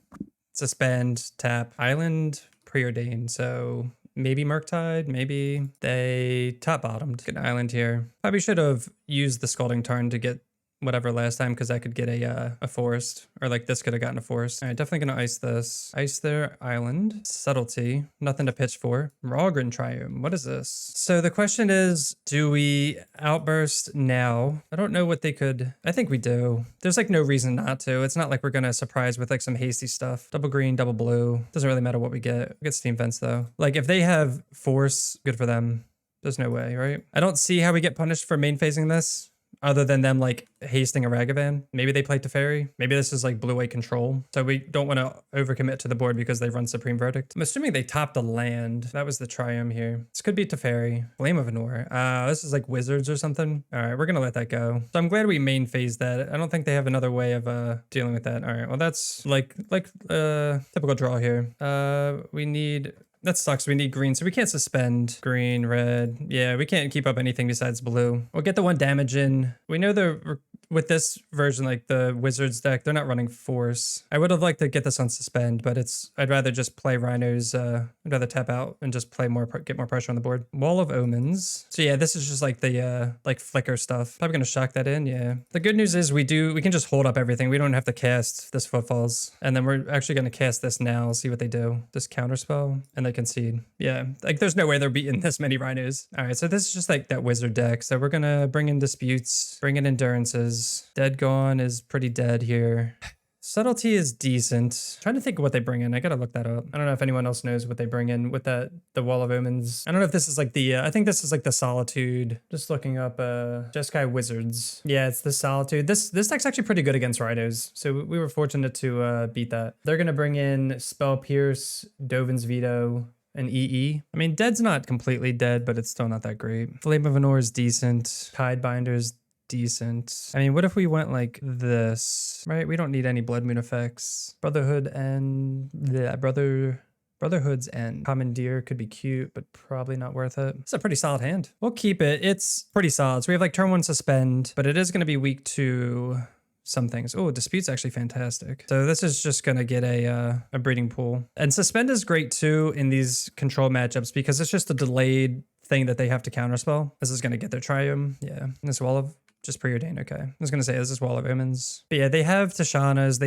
Suspend, tap, island, preordained. So... Maybe Murktide, maybe they top bottomed. Get an island here. Probably should have used the Scalding Tarn to get whatever last time because I could get a forest, or like this could have gotten a forest. All right, definitely gonna ice this. Ice their island. Subtlety, nothing to pitch for. Rogren Triume, what is this? So the question is, do we outburst now? I don't know what they could... I think we do. There's like no reason not to. It's not like we're gonna surprise with like some hasty stuff. Double green, double blue. Doesn't really matter what we get. We get Steam Fence though. Like if they have force, good for them. There's no way, right? I don't see how we get punished for main phasing this. Other than them like hasting a Ragavan. Maybe they play Teferi. Maybe this is like blue-white control. So we don't want to overcommit to the board because they run Supreme Verdict. I'm assuming they topped the land. That was the Triume here. This could be Teferi. Flame of Anor. This is like Wizards or something. All right, we're going to let that go. So I'm glad we main phased that. I don't think they have another way of dealing with that. All right, well that's like typical draw here. We need... That sucks. We need green, so we can't suspend. Green, red. Yeah, we can't keep up anything besides blue. We'll get the 1 damage in. We know with this version, like the Wizards deck, they're not running force. I would have liked to get this on suspend, but I'd rather just play Rhinos. I'd rather tap out and just play more, get more pressure on the board. Wall of Omens. So yeah, this is just like the like flicker stuff. Probably gonna shock that in. Yeah. The good news is we can just hold up everything. We don't have to cast this Footfalls, and then we're actually gonna cast this now. See what they do. This counterspell, and they concede. Yeah, like there's no way they're beating this many Rhinos. All right, so this is just like that Wizard deck. So we're gonna bring in disputes, bring in endurances. Dead Gone is pretty dead here. Subtlety is decent. Trying to think of what they bring in. I gotta look that up. I don't know if anyone else knows what they bring in with the Wall of Omens. I don't know if this is like the, I think this is like the Solitude. Just looking up Jeskai Wizards. Yeah, it's the Solitude. This deck's actually pretty good against Rhinos. So we were fortunate to beat that. They're gonna bring in Spell Pierce, Dovin's Veto, and EE. I mean, dead's not completely dead, but it's still not that great. Flame of Anor is decent. Tidebinder's decent. I mean, what if we went like this, right? We don't need any Blood Moon effects. Brotherhood and the Brotherhood's End. Commandeer could be cute, but probably not worth it. It's a pretty solid hand. We'll keep it. It's pretty solid. So we have like turn 1 suspend, but it is going to be weak to some things. Oh, Dispute's actually fantastic. So this is just going to get a breeding pool. And suspend is great too in these control matchups because it's just a delayed thing that they have to counterspell. This is going to get their Triume. Yeah. This Wall of... Just preordained, okay. I was gonna say this is Wall of Omens. But yeah, they have Tishanas,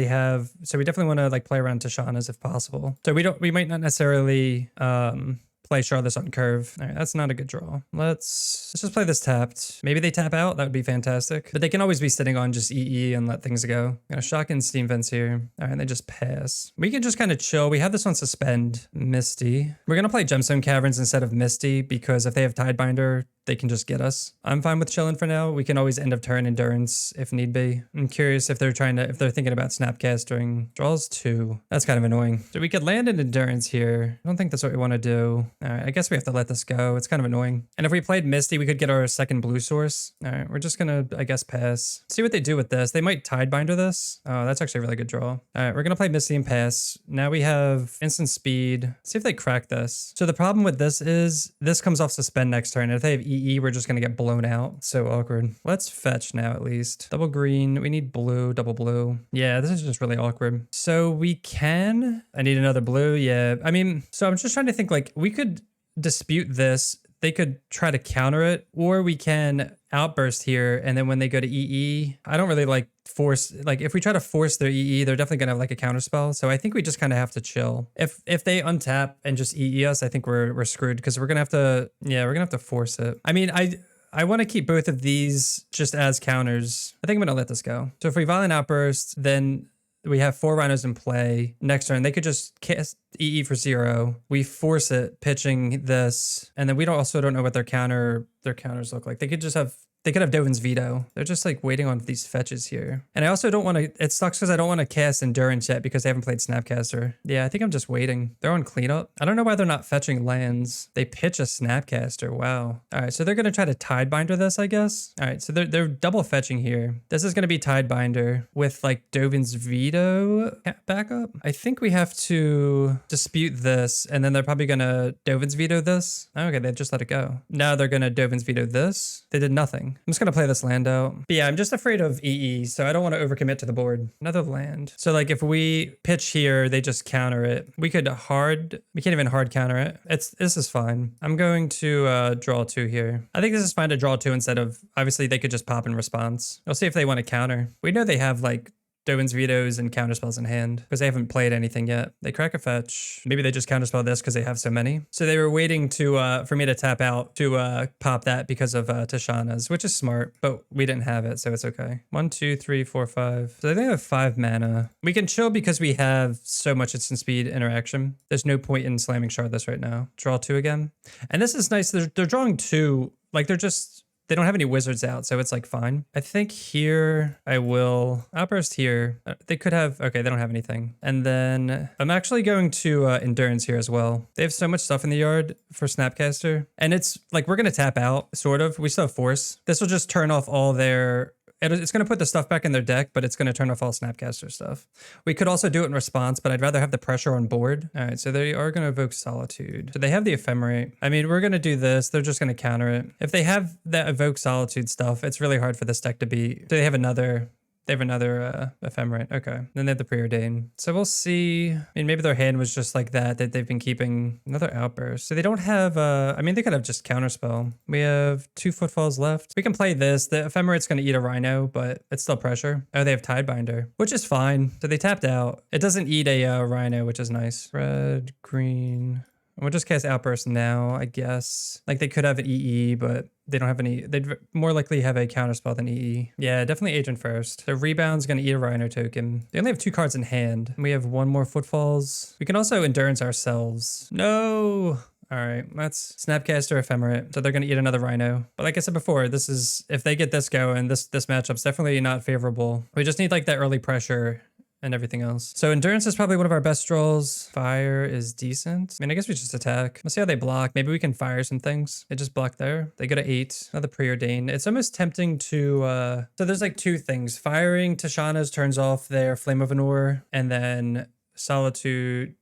so we definitely want to like play around Tishanas if possible. So we might not necessarily play Charlotte on curve. All right, that's not a good draw. Let's just play this tapped. Maybe they tap out, that would be fantastic. But they can always be sitting on just EE and let things go. I'm gonna shock in Steam Vents here. All right, they just pass. We can just kind of chill. We have this on suspend. Misty. We're gonna play Gemstone Caverns instead of Misty because if they have Tidebinder, they can just get us. I'm fine with chilling for now. We can always end of turn endurance if need be. I'm curious if they're thinking about Snapcast during draws 2. That's kind of annoying. So we could land an endurance here. I don't think that's what we want to do. All right, I guess we have to let this go. It's kind of annoying. And if we played Misty, we could get our second blue source. All right, we're just gonna, I guess, pass. See what they do with this. They might Tidebinder this. Oh, that's actually a really good draw. All right, we're gonna play Misty and pass. Now we have instant speed. See if they crack this. So the problem with this is this comes off suspend next turn. If they have EE, EE, we're just going to get blown out. So awkward. Let's fetch now at least. Double green. We need blue, double blue. Yeah, this is just really awkward. So we can... I need another blue. Yeah. I mean, so I'm just trying to think like we could dispute this. They could try to counter it, or we can outburst here. And then when they go to EE, I don't really like force, like if we try to force their EE, they're definitely gonna have like a counter spell. So I think we just kind of have to chill. If they untap and just EE us, I think we're screwed because we're gonna have to, yeah, we're gonna have to force it. I mean, I want to keep both of these just as counters. I think I'm gonna let this go. So if we violent outburst, then we have 4 rhinos in play. Next turn, they could just cast EE for 0. We force it, pitching this, and then we also don't know what their counters look like. They could have Dovin's Veto. They're just like waiting on these fetches here. And I also don't want to, it sucks because I don't want to cast Endurance yet because they haven't played Snapcaster. Yeah, I think I'm just waiting. They're on cleanup. I don't know why they're not fetching lands. They pitch a Snapcaster. Wow. All right, so they're going to try to Tidebinder this, I guess. All right, so they're double fetching here. This is going to be Tidebinder with like Dovin's Veto backup. I think we have to dispute this, and then they're probably going to Dovin's Veto this. Okay, they just let it go. Now they're going to Dovin's Veto this. They did nothing. I'm just going to play this land out. But yeah, I'm just afraid of EE, so I don't want to overcommit to the board. Another land. So like if we pitch here, they just counter it. We can't even hard counter it. This is fine. I'm going to draw 2 here. I think this is fine to draw 2 instead of, obviously they could just pop in response. We'll see if they want to counter. We know they have like Dovin's Vetoes and counterspells in hand because they haven't played anything yet. They crack a fetch. Maybe they just counterspell this because they have so many. So they were waiting to for me to tap out to pop that because of Tishana's, which is smart, but we didn't have it, so it's okay. 1, 2, 3, 4, 5. So I think I have 5 mana. We can chill because we have so much instant speed interaction. There's no point in slamming Shardless right now. Draw 2 again. And this is nice. They're drawing 2. Like they don't have any wizards out, so it's like fine. I think here I will outburst here. They could have, okay, they don't have anything. And then I'm actually going to Endurance here as well. They have so much stuff in the yard for Snapcaster. And it's like, we're gonna tap out, sort of. We still have Force. This will just turn off all their, it's going to put the stuff back in their deck, but it's going to turn off all Snapcaster stuff. We could also do it in response, but I'd rather have the pressure on board. All right, so they are going to evoke Solitude. So they have the Ephemerate. I mean, we're going to do this. They're just going to counter it. If they have that evoke Solitude stuff, it's really hard for this deck to beat. So they have another Ephemerate. Okay. Then they have the Preordain. So we'll see. I mean, maybe their hand was just like that they've been keeping. Another Outburst. So they don't have, I mean, they could have just Counterspell. We have 2 Footfalls left. We can play this. The Ephemerate's going to eat a Rhino, but it's still pressure. Oh, they have Tidebinder, which is fine. So they tapped out. It doesn't eat a Rhino, which is nice. Red, green. We'll just cast Outburst now, I guess. Like they could have an EE, but they don't have any. They'd more likely have a counterspell than EE. Yeah, definitely Agent first. The Rebound's going to eat a Rhino token. They only have 2 cards in hand. We have 1 more Footfalls. We can also Endurance ourselves. No! All right, that's Snapcaster Ephemerate. So they're going to eat another Rhino. But like I said before, this is, if they get this going, this matchup's definitely not favorable. We just need like that early pressure and everything else. So Endurance is probably one of our best draws. Fire is decent. I mean, I guess we just attack. Let's see how they block. Maybe we can fire some things. They just block there. They go to 8. Another Preordain. It's almost tempting to, so there's like 2 things. Firing Tishana's turns off their Flame of Anor, and then Solitude,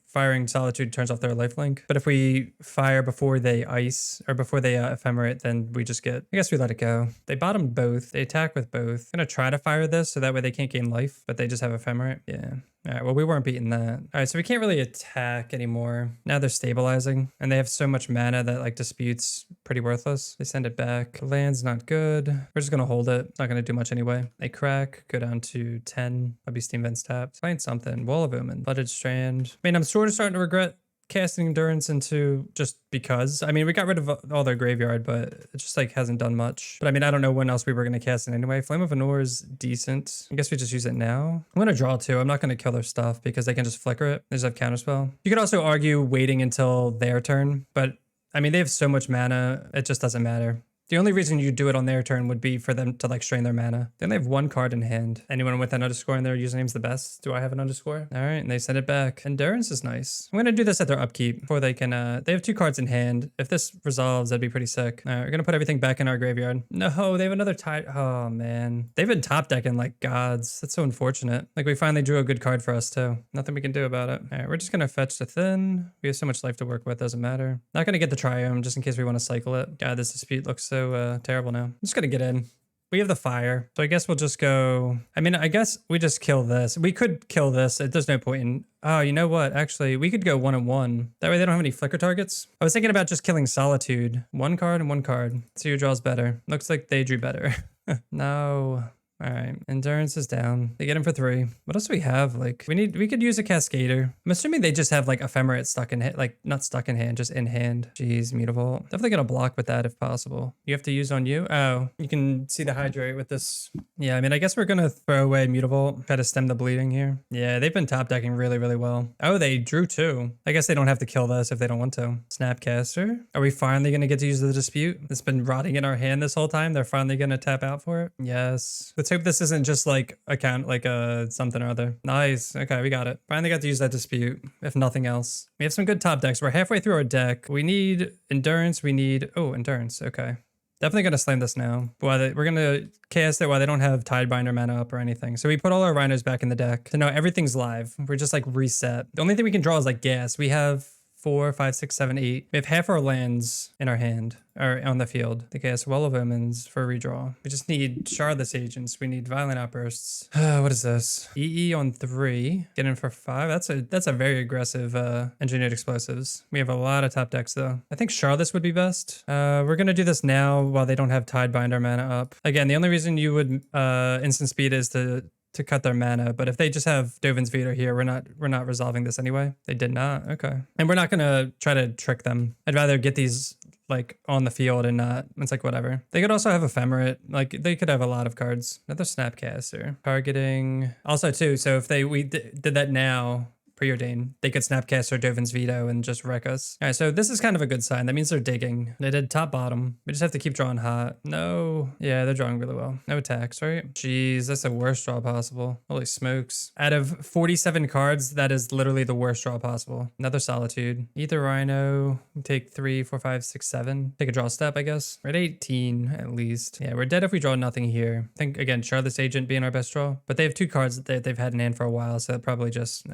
firing Solitude turns off their lifelink. But if we fire before they ice, or before they Ephemerate, then we just get, I guess we let it go. They bottom both. They attack with both. I'm gonna try to fire this so that way they can't gain life, but they just have Ephemerate. Yeah. All right, well, we weren't beating that. All right, so we can't really attack anymore. Now they're stabilizing, and they have so much mana that like Dispute's pretty worthless. They send it back. Land's not good. We're just gonna hold it. Not gonna do much anyway. They crack, go down to 10. I'll be Steam Vents tapped. Find something. Wall of Omen. Flooded Strand. I mean, I'm sort of starting to regret casting Endurance into just because. I mean, we got rid of all their graveyard, but it just like hasn't done much. But I mean, I don't know when else we were going to cast it anyway. Flame of Anor is decent. I guess we just use it now. I'm going to draw 2. I'm not going to kill their stuff because they can just flicker it. They just have Counterspell. You could also argue waiting until their turn, but I mean, they have so much mana, it just doesn't matter. The only reason you do it on their turn would be for them to like strain their mana. Then they have one card in hand. Anyone with an underscore in their username's the best. Do I have an underscore? All right, and they send it back. Endurance is nice. I'm gonna do this at their upkeep before they can, they have 2 cards in hand. If this resolves, that'd be pretty sick. All right, we're gonna put everything back in our graveyard. No, they have another tide. Oh man. They've been top decking like gods. That's so unfortunate. Like we finally drew a good card for us too. Nothing we can do about it. All right, we're just gonna fetch the thin. We have so much life to work with, doesn't matter. Not gonna get the triome just in case we want to cycle it. God, this dispute looks so terrible now. I'm just gonna get in. We have the fire. So I guess we'll just go. I mean, I guess we just kill this. We could kill this. There's no point in. Oh, you know what? Actually, we could go 1-1. That way they don't have any flicker targets. I was thinking about just killing Solitude. 1 card and 1 card. See who draws better. Looks like they drew better. No. All right, endurance is down. They get him for 3. What else do we have? Like we could use a cascader. I'm assuming they just have like ephemerate stuck in hand, like not stuck in hand, just in hand. Jeez, mutable. Definitely gonna block with that if possible. You have to use on you. Oh, you can see the hydrate with this. Yeah, I mean, I guess we're gonna throw away mutable, try to stem the bleeding here. Yeah, they've been top decking really, really well. Oh, they drew 2. I guess they don't have to kill this if they don't want to. Snapcaster. Are we finally gonna get to use the dispute? It's been rotting in our hand this whole time. They're finally gonna tap out for it. Yes. Let's hope this isn't just like a count, like a something or other. Nice. Okay, we got it. Finally got to use that dispute, if nothing else. We have some good top decks. We're halfway through our deck. We need endurance. We need, oh, endurance. Okay. Definitely going to slam this now. We're going to cast it while they don't have Tidebinder mana up or anything. So we put all our rhinos back in the deck. So now everything's live. We're just like reset. The only thing we can draw is like gas. We have 4, 5, 6, 7, 8. We have half our lands in our hand, or on the field. They cast Well of Omens for redraw. We just need Shardless Agents. We need Violent Outbursts. What is this? EE on 3. Get in for 5. That's a very aggressive Engineered Explosives. We have a lot of top decks though. I think Shardless would be best. We're gonna do this now while they don't have Tidebinder mana up. Again, the only reason you would instant speed is to cut their mana, but if they just have Dovin's Veto here, we're not resolving this anyway. They did not. Okay. And we're not gonna try to trick them. I'd rather get these like on the field and not, it's like whatever. They could also have Ephemerate. Like they could have a lot of cards. Another Snapcaster. Targeting. Also too, so if we did that now, preordained, they could Snapcast or Dovin's Veto and just wreck us. All right, so this is kind of a good sign. That means they're digging. They did top bottom. We just have to keep drawing hot. No. Yeah, they're drawing really well. No attacks, right? Jeez, that's the worst draw possible. Holy smokes. Out of 47 cards, that is literally the worst draw possible. Another Solitude. Either Rhino. Take 3, 4, 5, 6, 7. Take a draw step, I guess. We're at 18 at least. Yeah, we're dead if we draw nothing here. I think, again, Shardless Agent being our best draw. But they have 2 cards that they've had in hand for a while, so that probably just,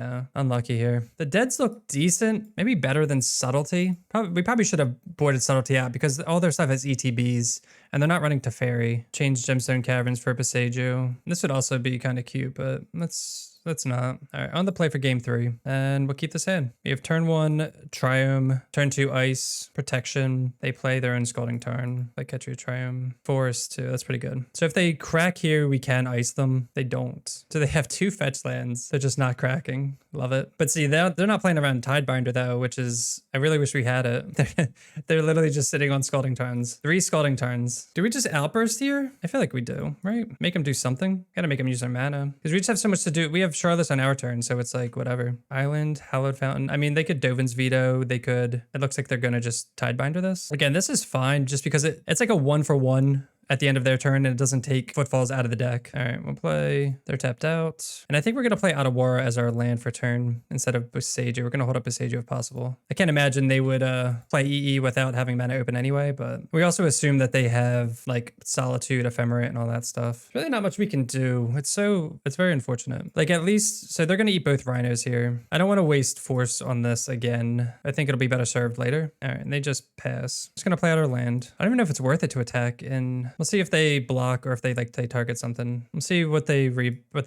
unlucky here. The deads look decent, maybe better than Subtlety. We probably should have boarded Subtlety out because all their stuff has ETBs and they're not running Teferi. Change Gemstone Caverns for Passaggio. This would also be kind of cute, but let's not. All right, on the play for game 3, and we'll keep this hand. We have turn 1, Triome, turn 2, Ice, Protection. They play their own Scalding Tarn, like catch your Triome. Forest too, that's pretty good. So if they crack here, we can ice them. They don't. So they have 2 fetch lands. They're just not cracking. Love it. But see, they're not playing around Tidebinder though, which is, I really wish we had it. They're literally just sitting on Scalding Tarns. 3 Scalding Tarns. Do we just Outburst here? I feel like we do, right? Make them do something. Gotta make them use their mana. Because we just have so much to do. We have Shardless on our turn, so it's like whatever. Island, Hallowed Fountain. I mean, they could Dovin's Veto. They could, it looks like they're gonna just Tidebinder this. Again, this is fine just because it's like a 1-for-1 at the end of their turn, and it doesn't take Footfalls out of the deck. All right, we'll play. They're tapped out. And I think we're going to play Otawara as our land for turn instead of Passaggio. We're going to hold up Passaggio if possible. I can't imagine they would play EE without having mana open anyway, but we also assume that they have like Solitude, Ephemerate, and all that stuff. There's really not much we can do. It's very unfortunate. Like at least, so they're going to eat both Rhinos here. I don't want to waste force on this again. I think it'll be better served later. All right, and they just pass. Just going to play out our land. I don't even know if it's worth it to attack in. We'll see if they block or if they target something. We'll see what they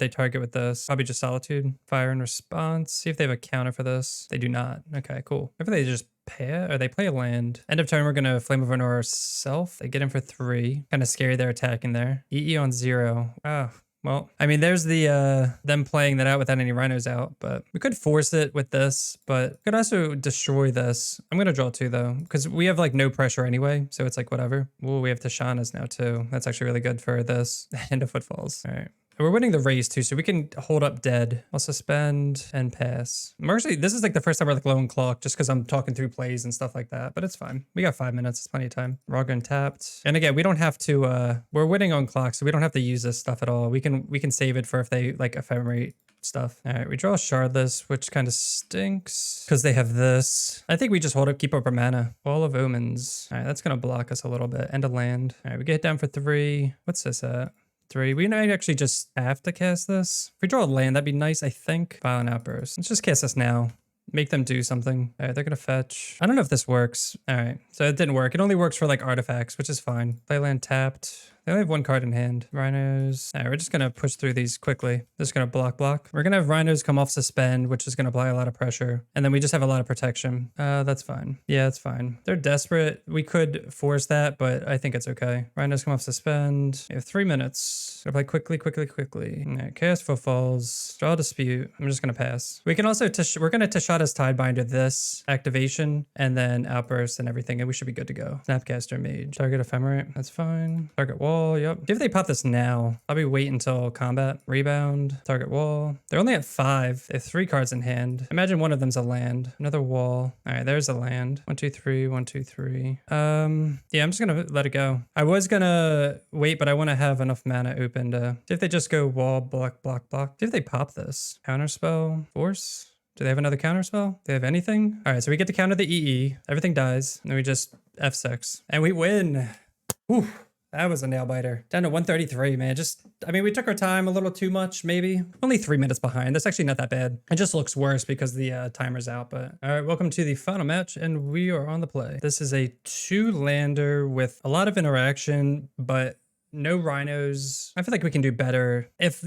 target with this. Probably just Solitude. Fire in response. See if they have a counter for this. They do not. Okay, cool. Maybe they just pay it or they play a land. End of turn, we're gonna Flame of Honor ourself. They get in for 3. Kind of scary they're attacking there. EE on 0. Oh. Well, I mean, there's the them playing that out without any Rhinos out, but we could force it with this, but we could also destroy this. I'm gonna draw 2 though, because we have like no pressure anyway, so it's like whatever. Ooh, we have Tishana's now too. That's actually really good for this. End of Footfalls. All right. we're winning the race too, so we can hold up dead. I'll suspend and pass. Actually, this is like the first time we're like low on clock just because I'm talking through plays and stuff like that, but it's fine. We got 5 minutes. It's plenty of time. Roggen tapped. And again, we don't have to, we're winning on clock, so we don't have to use this stuff at all. We can save it for if they like ephemerate stuff. All right, we draw Shardless, which kind of stinks because they have this. I think we just hold up, keep up our mana. Wall of Omens. All right, that's going to block us a little bit. End of land. All right, we get down for 3. What's this at? 3. We might actually just have to cast this. If we draw a land, that'd be nice, I think. Violent Outburst. Let's just cast this now. Make them do something. All right, they're going to fetch. I don't know if this works. All right, so it didn't work. It only works for like artifacts, which is fine. Play land tapped. They only have 1 card in hand. Rhinos. All right, we're just going to push through these quickly. Just going to block. We're going to have Rhinos come off suspend, which is going to apply a lot of pressure. And then we just have a lot of protection. That's fine. Yeah, it's fine. They're desperate. We could force that, but I think it's okay. Rhinos come off suspend. We have 3 minutes. Gonna play quickly. All right, cast Footfalls. Draw Dispute. I'm just going to pass. We can also, we're going to Tishana's Tidebinder this activation and then Outburst and everything, and we should be good to go. Snapcaster Mage. Target Ephemerate. That's fine. Target Wall. Yep. If they pop this now, I'll be wait until combat. Rebound. Target wall. They're only at 5. They have 3 cards in hand. Imagine one of them's a land. Another wall. All right, there's a land. 1, 2, 3. 1, 2, 3. Yeah, I'm just gonna let it go. I was gonna wait, but I want to have enough mana open to. See if they just go wall, block. See if they pop this. Counterspell. Force. Do they have another counterspell? Do they have anything? All right, so we get to counter the EE. Everything dies. And then we just F6. And we win. Whew. That was a nail biter. Down to 133, man. We took our time a little too much, maybe. Only 3 minutes behind. That's actually not that bad. It just looks worse because the timer's out, but... All right, welcome to the final match, and we are on the play. This is a 2-lander with a lot of interaction, but... no Rhinos. I feel like we can do better. If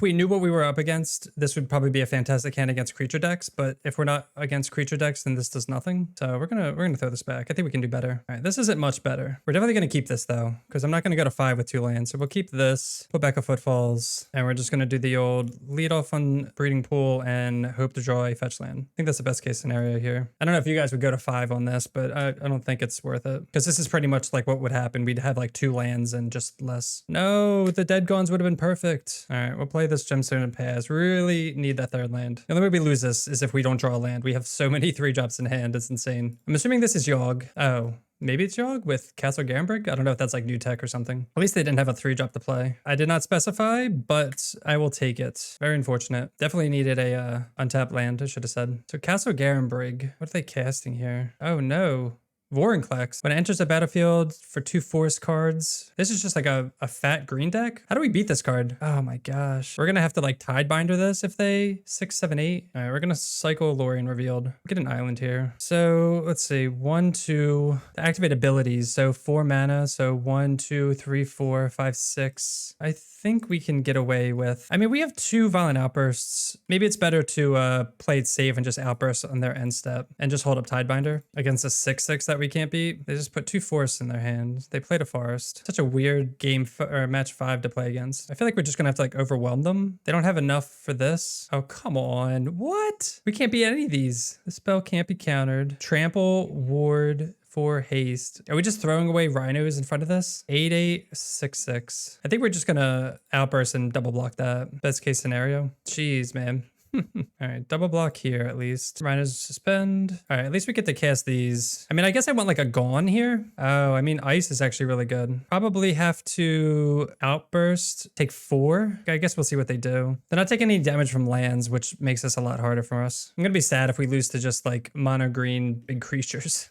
we knew what we were up against, this would probably be a fantastic hand against creature decks. But if we're not against creature decks, then this does nothing. So we're gonna throw this back. I think we can do better. All right, this isn't much better. We're definitely gonna keep this though, because I'm not gonna go to 5 with 2 lands. So we'll keep this, put back a Footfalls, and we're just gonna do the old lead off on Breeding Pool and hope to draw a fetch land. I think that's the best case scenario here. I don't know if you guys would go to 5 on this, but I don't think it's worth it because this is pretty much like what would happen. We'd have like 2 lands and just less. No, the Dead Gones would have been perfect. All right, we'll play this Gemstone and pass. Really need that 3rd land. The only way we lose this is if we don't draw a land. We have so many 3-drops in hand. It's insane. I'm assuming this is Yogg. Oh, maybe it's Yogg with Castle Garenbrig? I don't know if that's like new tech or something. At least they didn't have a 3-drop to play. I did not specify, but I will take it. Very unfortunate. Definitely needed a untapped land, I should have said. So Castle Garenbrig. What are they casting here? Oh no. Vorinclex. When it enters the battlefield for 2 forest cards. This is just like a fat green deck. How do we beat this card? Oh my gosh. We're gonna have to like Tidebinder this if they 6, 7, 8. All right, we're gonna cycle Lorien Revealed. Get an island here. So let's see, 1, 2. Activate abilities. So 4 mana. So 1, 2, 3, 4, 5, 6. I think we can get away with. We have 2 Violent Outbursts. Maybe it's better to play it safe and just outburst on their end step and just hold up Tidebinder against a 6/6 that we can't beat. They just put 2 forests in their hand. They played a forest. Such a weird game or match 5 to play against. I feel like we're just gonna have to like overwhelm them. They don't have enough for this. Oh, come on. What? We can't beat any of these. The spell can't be countered. Trample, ward, 4 haste. Are we just throwing away Rhinos in front of this? 8, 8, 6, 6. I think we're just gonna outburst and double block that. Best case scenario. Jeez, man. All right, double block here at least. Rhinos suspend. All right, at least we get to cast these. I guess I want like a Gone here. Oh, ice is actually really good. Probably have to outburst, take 4. I guess we'll see what they do. They're not taking any damage from lands, which makes this a lot harder for us. I'm gonna be sad if we lose to just like mono green big creatures.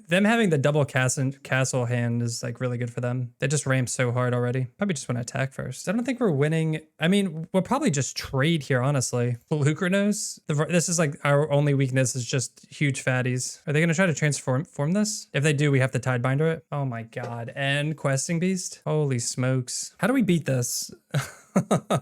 Them having the double castle hand is like really good for them. They just ramp so hard already. Probably just want to attack first. I don't think we're winning. We'll probably just trade here, honestly. Lucranos. This is like our only weakness is just huge fatties. Are they going to try to transform this? If they do, we have to Tidebinder it. Oh my God. And Questing Beast. Holy smokes. How do we beat this?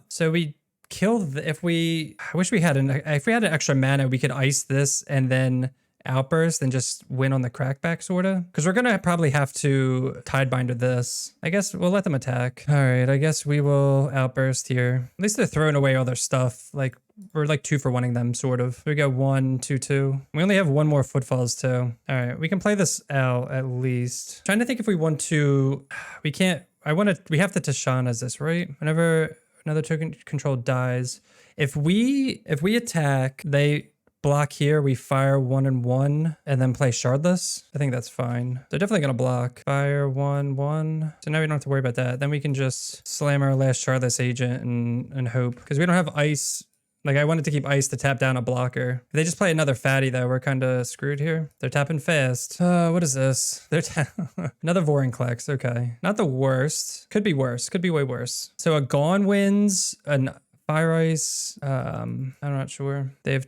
So we kill if we had an extra mana, we could ice this and then outburst and just win on the crackback sorta, because we're gonna probably have to Tidebinder this. I guess we'll let them attack. All right, I guess we will outburst here. At least they're throwing away all their stuff. Like we're like 2 for 1ing them, sort of. We go 1, 2, 2. We only have 1 more Footfalls too. All right, we can play this out at least. Trying to think if we want to. We can't. We have to Tishana this, right? another token control dies. If we attack, they block here, we fire 1 and 1 and then play Shardless. I think that's fine. They're definitely gonna block. Fire 1, 1. So now we don't have to worry about that. Then we can just slam our last Shardless agent and hope. Because we don't have ice. Like I wanted to keep ice to tap down a blocker. If they just play another fatty though, we're kind of screwed here. They're tapping fast. What is this? They're another Vorinclex. Okay. Not the worst. Could be worse. Could be way worse. So a Gone wins, an Fire Ice. I'm not sure. They have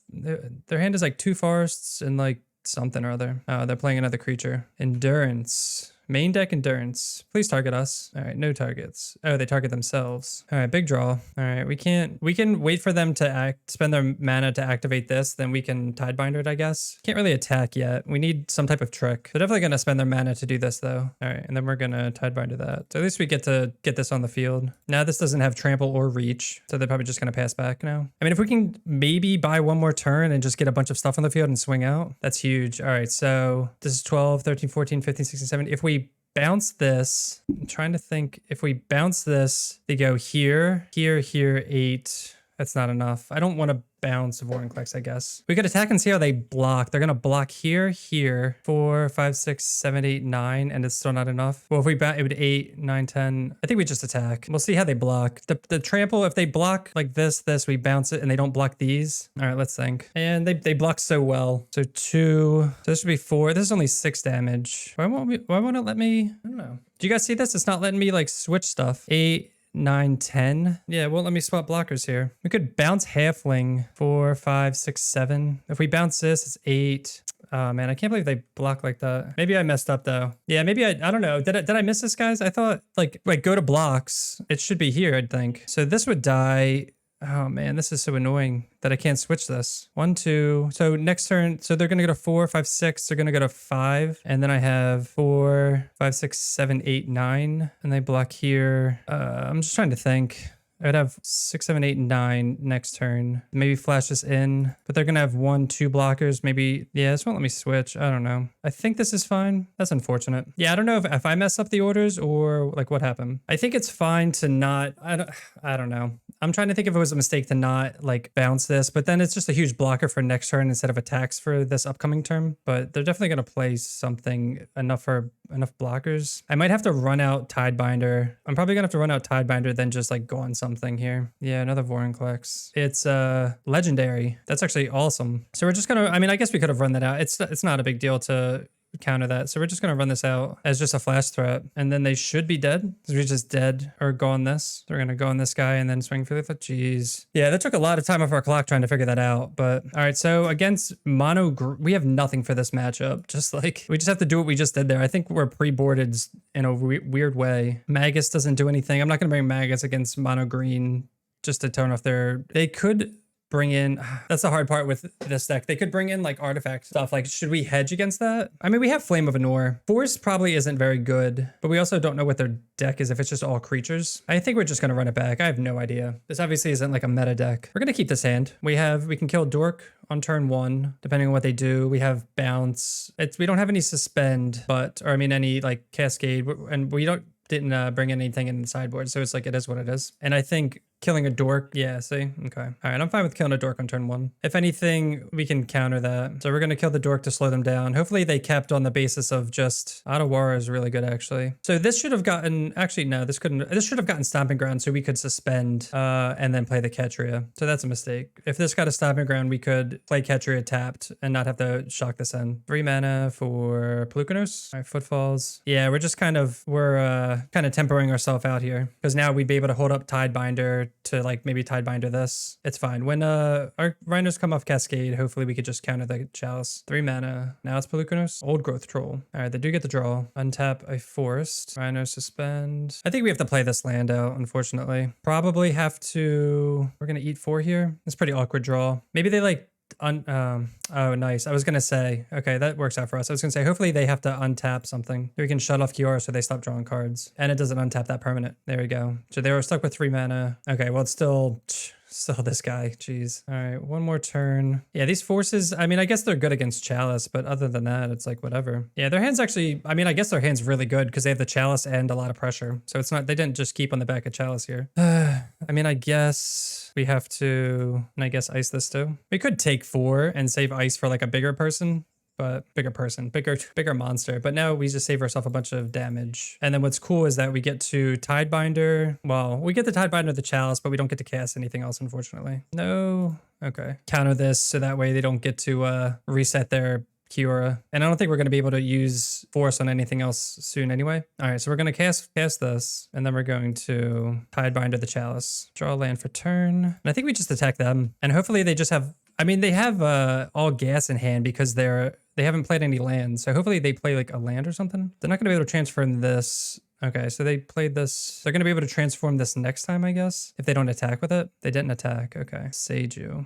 their hand is like 2 forests and like something or other. Oh, they're playing another creature. Endurance. Main deck Endurance. Please target us. All right, no targets. Oh, they target themselves. All right, big draw. All right, we can wait for them to spend their mana to activate this, then we can Tidebinder it, I guess. Can't really attack yet. We need some type of trick. They're definitely gonna spend their mana to do this though. All right, and then we're gonna Tidebinder that. So at least we get to get this on the field. Now this doesn't have trample or reach, so they're probably just gonna pass back now. I mean, if we can maybe buy one more turn and just get a bunch of stuff on the field and swing out, that's huge. All right, so this is 12, 13, 14, 15, 16, 17. If we bounce this, I'm trying to think, if we bounce this, they go here, here, here, 8. That's not enough. I don't want to bounce Vorinclex, I guess. We could attack and see how they block. They're going to block here, here, 4, 5, 6, 7, 8, 9, and it's still not enough. Well, if we it would 8, 9, 10. I think we just attack. We'll see how they block. The trample, if they block like this, we bounce it and they don't block these. All right, let's think. And they block so well. So 2, so this would be 4. This is only 6 damage. Why won't it let me? I don't know. Do you guys see this? It's not letting me like switch stuff. 8, 9, 10. Yeah, it won't let me swap blockers here. We could bounce Halfling. 4, 5, 6, 7. If we bounce this, it's 8. Oh man, I can't believe they block like that. Maybe I messed up though. Yeah, maybe I don't know. Did I miss this, guys? I thought like go to blocks. It should be here, I'd think. So this would die. Oh man, this is so annoying that I can't switch this. 1, 2. So next turn, so they're gonna go to 4, 5, 6. They're gonna go to 5. And then I have 4, 5, 6, 7, 8, 9. And they block here. I'm just trying to think. I'd have 6, 7, 8, 9 next turn. Maybe flash this in, but they're gonna have 1, 2 blockers. Maybe, yeah, this won't let me switch. I don't know. I think this is fine. That's unfortunate. Yeah, I don't know if I mess up the orders or like what happened. I think it's fine to not, I don't know. I'm trying to think if it was a mistake to not like bounce this, but then it's just a huge blocker for next turn instead of attacks for this upcoming turn. But they're definitely gonna play something enough blockers. I might have to run out Tidebinder. I'm probably gonna have to run out Tidebinder, then just like go on something here. Yeah, another Vorinclex. It's legendary. That's actually awesome. So we're just gonna, I mean, I guess we could have run that out. It's not a big deal to counter that. So we're just going to run this out as just a flash threat. And then they should be dead. So we're just dead or go on this. They're going to go on this guy and then swing for the foot. Jeez. Yeah, that took a lot of time off our clock trying to figure that out. But all right, so against mono, we have nothing for this matchup. Just like, we just have to do what we just did there. I think we're pre-boarded in a weird way. Magus doesn't do anything. I'm not going to bring Magus against mono green just to turn off their, they could bring in, that's the hard part with this deck. They could bring in like artifact stuff. Like, should we hedge against that? I mean, we have Flame of Anor. Force probably isn't very good, but we also don't know what their deck is if it's just all creatures. I think we're just going to run it back. I have no idea. This obviously isn't like a meta deck. We're going to keep this hand. We can kill Dork on turn 1, depending on what they do. We have bounce. We don't have any suspend, or I mean, any like cascade, and we didn't bring anything in the sideboard. So it's like, it is what it is. And I think killing a dork. Yeah, see? Okay. All right, I'm fine with killing a dork on turn 1. If anything, we can counter that. So we're going to kill the dork to slow them down. Hopefully they kept on the basis of just Otawara is really good, actually. So this should have gotten, actually, no, this should have gotten Stomping Ground so we could suspend and then play the Ketria. So that's a mistake. If this got a Stomping Ground, we could play Ketria tapped and not have to shock this in. 3 mana for Pelucanos. All right, Footfalls. Yeah, we're kind of temporing ourselves out here because now we'd be able to hold up Tidebinder to like maybe Tidebinder this. It's fine. When our Rhinos come off Cascade, hopefully we could just counter the Chalice. 3 mana. Now it's Pelucanos. Old Growth Troll. All right, they do get the draw. Untap a Forest. Rhinos suspend. I think we have to play this land out, unfortunately. Probably have to, we're going to eat 4 here. It's a pretty awkward draw. Maybe they like oh, nice. I was gonna say, okay, that works out for us. I was gonna say, hopefully they have to untap something. We can shut off Kiora so they stop drawing cards. And it doesn't untap that permanent. There we go. So they were stuck with 3 mana. Okay, well, it's still Still this guy. Jeez. All right, one more turn. Yeah, these forces, I mean, I guess they're good against Chalice, but other than that, it's like whatever. Yeah, their hand's actually, I mean, I guess their hand's really good because they have the Chalice and a lot of pressure. So it's not, they didn't just keep on the back of Chalice here. I mean, I guess we have to, and I guess ice this too. We could take 4 and save ice for like a bigger person. But bigger monster. But now we just save ourselves a bunch of damage. And then what's cool is that we get to Tidebinder. Well, we get the Tidebinder, the Chalice, but we don't get to cast anything else, unfortunately. No. Okay. Counter this so that way they don't get to reset their Kiora. And I don't think we're going to be able to use Force on anything else soon anyway. All right, so we're going to cast this, and then we're going to Tidebinder the Chalice. Draw a land for turn. And I think we just attack them. And hopefully they just have, I mean, they have all gas in hand because they haven't played any lands. So hopefully they play like a land or something. They're not going to be able to transform this. Okay, so they played this. They're going to be able to transform this next time, I guess, if they don't attack with it. They didn't attack. Okay, Seiju.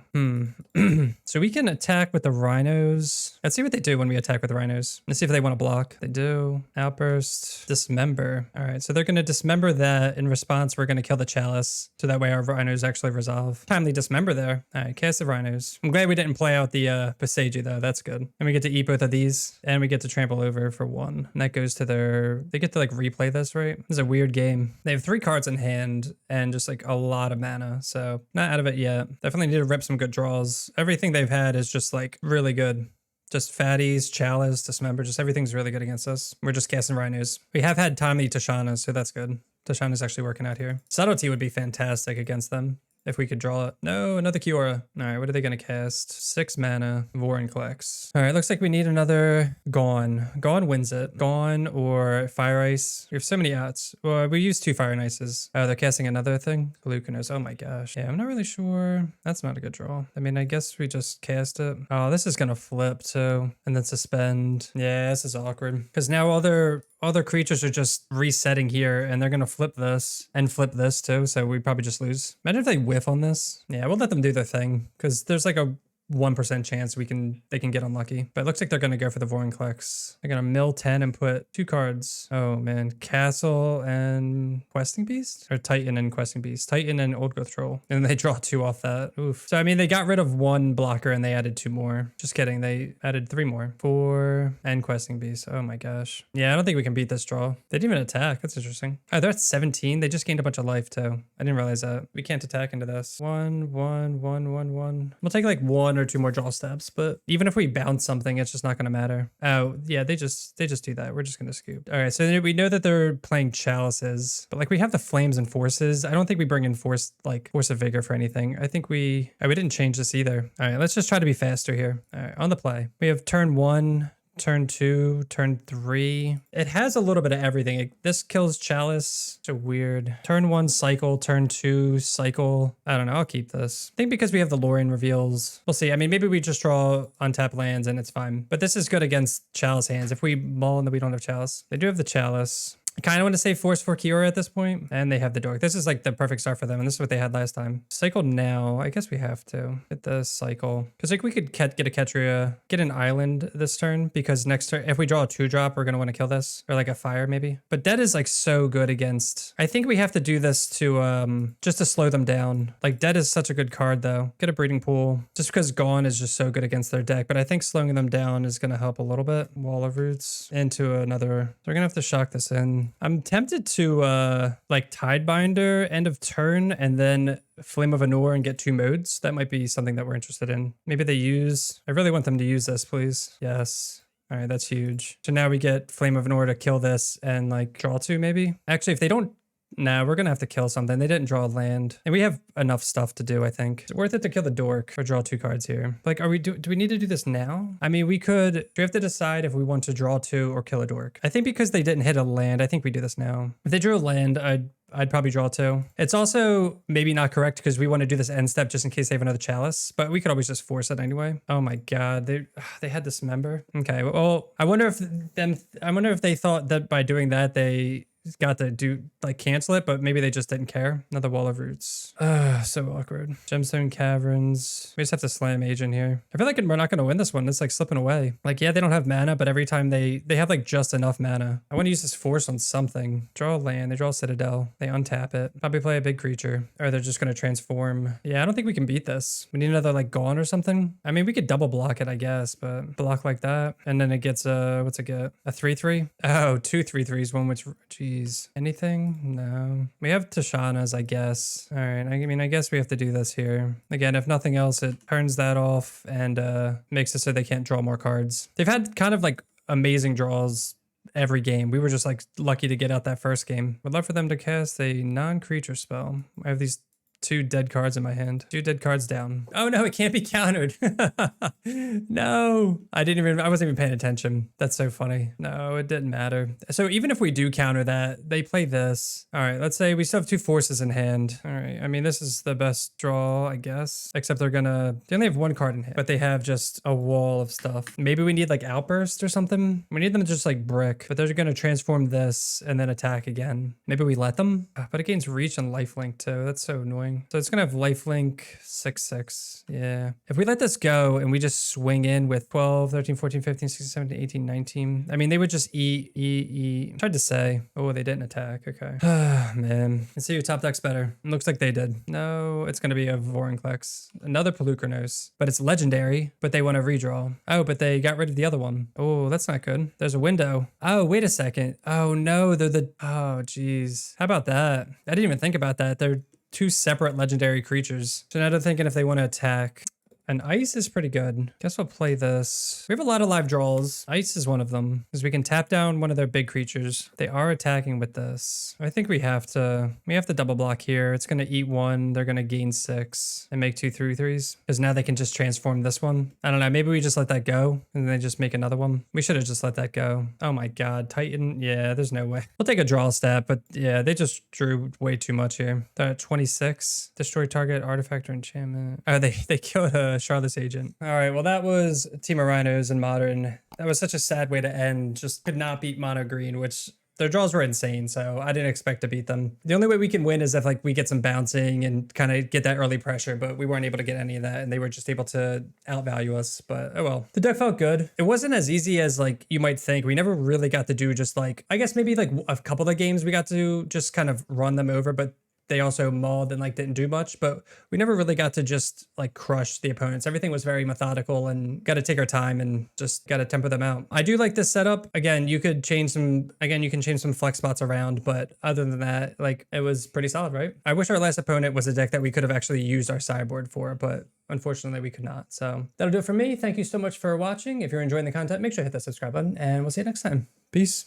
So we can attack with the Rhinos. Let's see what they do when we attack with the Rhinos. Let's see if they want to block. They do. Outburst. Dismember. All right, so they're going to dismember that. In response, we're going to kill the Chalice. So that way our Rhinos actually resolve. Timely dismember there. All right, cast the Rhinos. I'm glad we didn't play out the Seiju though. That's good. And we get to eat both of these. And we get to trample over for 1. And that goes to their, they get to like replay this. Right? This is a weird game. They have 3 cards in hand and just like a lot of mana. So not out of it yet. Definitely need to rip some good draws. Everything they've had is just like really good. Just fatties, Chalice, Dismember, just everything's really good against us. We're just casting Rhinos. We have had timely Tishana, so that's good. Tishana's actually working out here. Subtlety would be fantastic against them. If we could draw it. No, another Kiora. All right, what are they going to cast? 6 mana, Vorinclex. All right, looks like we need another Gone. Gone wins it. Gone or Fire Ice. We have so many outs. Well, we used 2 Fire and Ices. Oh, they're casting another thing? Lucanos. Oh my gosh. Yeah, I'm not really sure. That's not a good draw. I mean, I guess we just cast it. Oh, this is going to flip too. And then suspend. Yeah, this is awkward. Because now all their creatures are just resetting here and they're going to flip this and flip this too. So we probably just lose. Imagine if they whiff on this. Yeah, we'll let them do their thing because there's like a 1% chance they can get unlucky. But it looks like they're going to go for the Vorinclex. They're going to mill 10 and put 2 cards. Oh man, Castle and Questing Beast? Or Titan and Questing Beast. Titan and Old Growth Troll. And they draw 2 off that. Oof. So I mean, they got rid of 1 blocker and they added 2 more. Just kidding. They added 3 more. 4 and Questing Beast. Oh my gosh. Yeah, I don't think we can beat this draw. They didn't even attack. That's interesting. Oh, they're at 17. They just gained a bunch of life too. I didn't realize that. We can't attack into this. 1, 1, 1, 1, 1. We'll take like 1 or 2 more draw steps, but even if we bounce something, it's just not going to matter. Oh yeah, they just do that. We're just going to scoop. All right, so we know that they're playing Chalices, but like we have the Flames and Forces. I don't think we bring in Force of Vigor for anything. I think we didn't change this either. All right, let's just try to be faster here. All right, on the play. We have turn 1, turn 2, turn 3. It has a little bit of everything. This kills Chalice. So weird. Turn 1 cycle, turn 2 cycle. I don't know. I'll keep this. I think because we have the Lorien reveals. We'll see. I mean, maybe we just draw untap lands and it's fine. But this is good against Chalice hands. If we mull and we don't have Chalice. They do have the Chalice. I kind of want to say Force for Kiora at this point. And they have the Dork. This is like the perfect start for them. And this is what they had last time. Cycle now. I guess we have to hit the cycle. Because like we could get a Ketria, get an island this turn. Because next turn, if we draw a 2-drop, we're going to want to kill this. Or like a fire maybe. But Dead is like so good against. I think we have to do this to just to slow them down. Like Dead is such a good card though. Get a Breeding Pool. Just because Gone is just so good against their deck. But I think slowing them down is going to help a little bit. Wall of Roots into another. They're going to have to shock this in. I'm tempted to like Tidebinder end of turn and then Flame of Anor and get 2 modes. That might be something that we're interested in. Maybe they use, I really want them to use this, please. Yes. All right, that's huge. So now we get Flame of Anor to kill this and like draw 2 maybe. Actually, if they don't, nah, we're gonna have to kill something. They didn't draw land. And we have enough stuff to do, I think. Is it worth it to kill the Dork or draw 2 cards here? Like, do we need to do this now? I mean, we have to decide if we want to draw 2 or kill a Dork. I think because they didn't hit a land, I think we do this now. If they drew a land, I'd probably draw 2. It's also maybe not correct because we want to do this end step just in case they have another Chalice, but we could always just force it anyway. Oh my God, they had Dismember. Okay, well, I wonder if they thought that by doing that got to do like cancel it, but maybe they just didn't care. Another Wall of Roots. So awkward. Gemstone Caverns. We just have to slam Agent here. I feel like we're not going to win this one. It's like slipping away. Like, yeah, they don't have mana, but every time they have like just enough mana. I want to use this force on something. Draw a land. They draw a Citadel. They untap it. Probably play a big creature. Or they're just going to transform. Yeah, I don't think we can beat this. We need another like Gaunt or something. I mean, we could double block it, I guess, but block like that. And then it gets a, what's it get? A 3/3? Oh, 2 3/3s, one which, geez. Anything? No. We have Tishana's, I guess. All right. I mean, I guess we have to do this here. Again, if nothing else, it turns that off and makes it so they can't draw more cards. They've had kind of like amazing draws every game. We were just like lucky to get out that first game. Would love for them to cast a non-creature spell. I have these 2 dead cards in my hand. 2 dead cards down. Oh no, it can't be countered. No, I wasn't even paying attention. That's so funny. No, it didn't matter. So even if we do counter that, they play this. All right, let's say we still have 2 forces in hand. All right, I mean, this is the best draw, I guess. Except they only have 1 card in hand, but they have just a wall of stuff. Maybe we need like Outburst or something. We need them to just like brick, but they're gonna transform this and then attack again. Maybe we let them, but it gains reach and lifelink too. That's so annoying. So it's gonna have lifelink 6/6. Yeah. If we let this go and we just swing in with 12, 13, 14, 15, 16, 17, 18, 19. I mean, they would just eat. Tried to say. Oh, they didn't attack. Okay. Man. Let's see who top deck's better. It looks like they did. No, it's gonna be a Vorinclex. Another Pelucranos. But it's legendary, but they want to redraw. Oh, but they got rid of the other one. Oh, that's not good. There's a window. Oh, wait a second. Oh no, oh geez. How about that? I didn't even think about that. They're 2 separate legendary creatures. So now they're thinking if they want to attack. And ice is pretty good. Guess we'll play this. We have a lot of live draws. Ice is one of them because we can tap down one of their big creatures. They are attacking with this. I think we have to double block here. It's going to eat 1. They're going to gain 6 and make 2 3/3s because now they can just transform this one. I don't know. Maybe we just let that go and they just make another one. We should have just let that go. Oh my God. Titan. Yeah, there's no way. We'll take a draw stat, but yeah, they just drew way too much here. They're at 26. Destroy target artifact or enchantment. Oh, they killed a Charlotte's Agent. All right, well, that was Temur Rhinos in Modern. That was such a sad way to end. Just could not beat Mono Green, which their draws were insane, so I didn't expect to beat them. The only way we can win is if like we get some bouncing and kind of get that early pressure, but we weren't able to get any of that, and they were just able to outvalue us, but oh well. The deck felt good. It wasn't as easy as like you might think. We never really got to do just like, I guess maybe like a couple of games we got to just kind of run them over, but they also mauled and like didn't do much, but we never really got to just like crush the opponents. Everything was very methodical and got to take our time and just got to temper them out. I do like this setup. Again, you can change some flex spots around, but other than that, like it was pretty solid, right? I wish our last opponent was a deck that we could have actually used our sideboard for, but unfortunately we could not. So that'll do it for me. Thank you so much for watching. If you're enjoying the content, make sure to hit that subscribe button and we'll see you next time. Peace.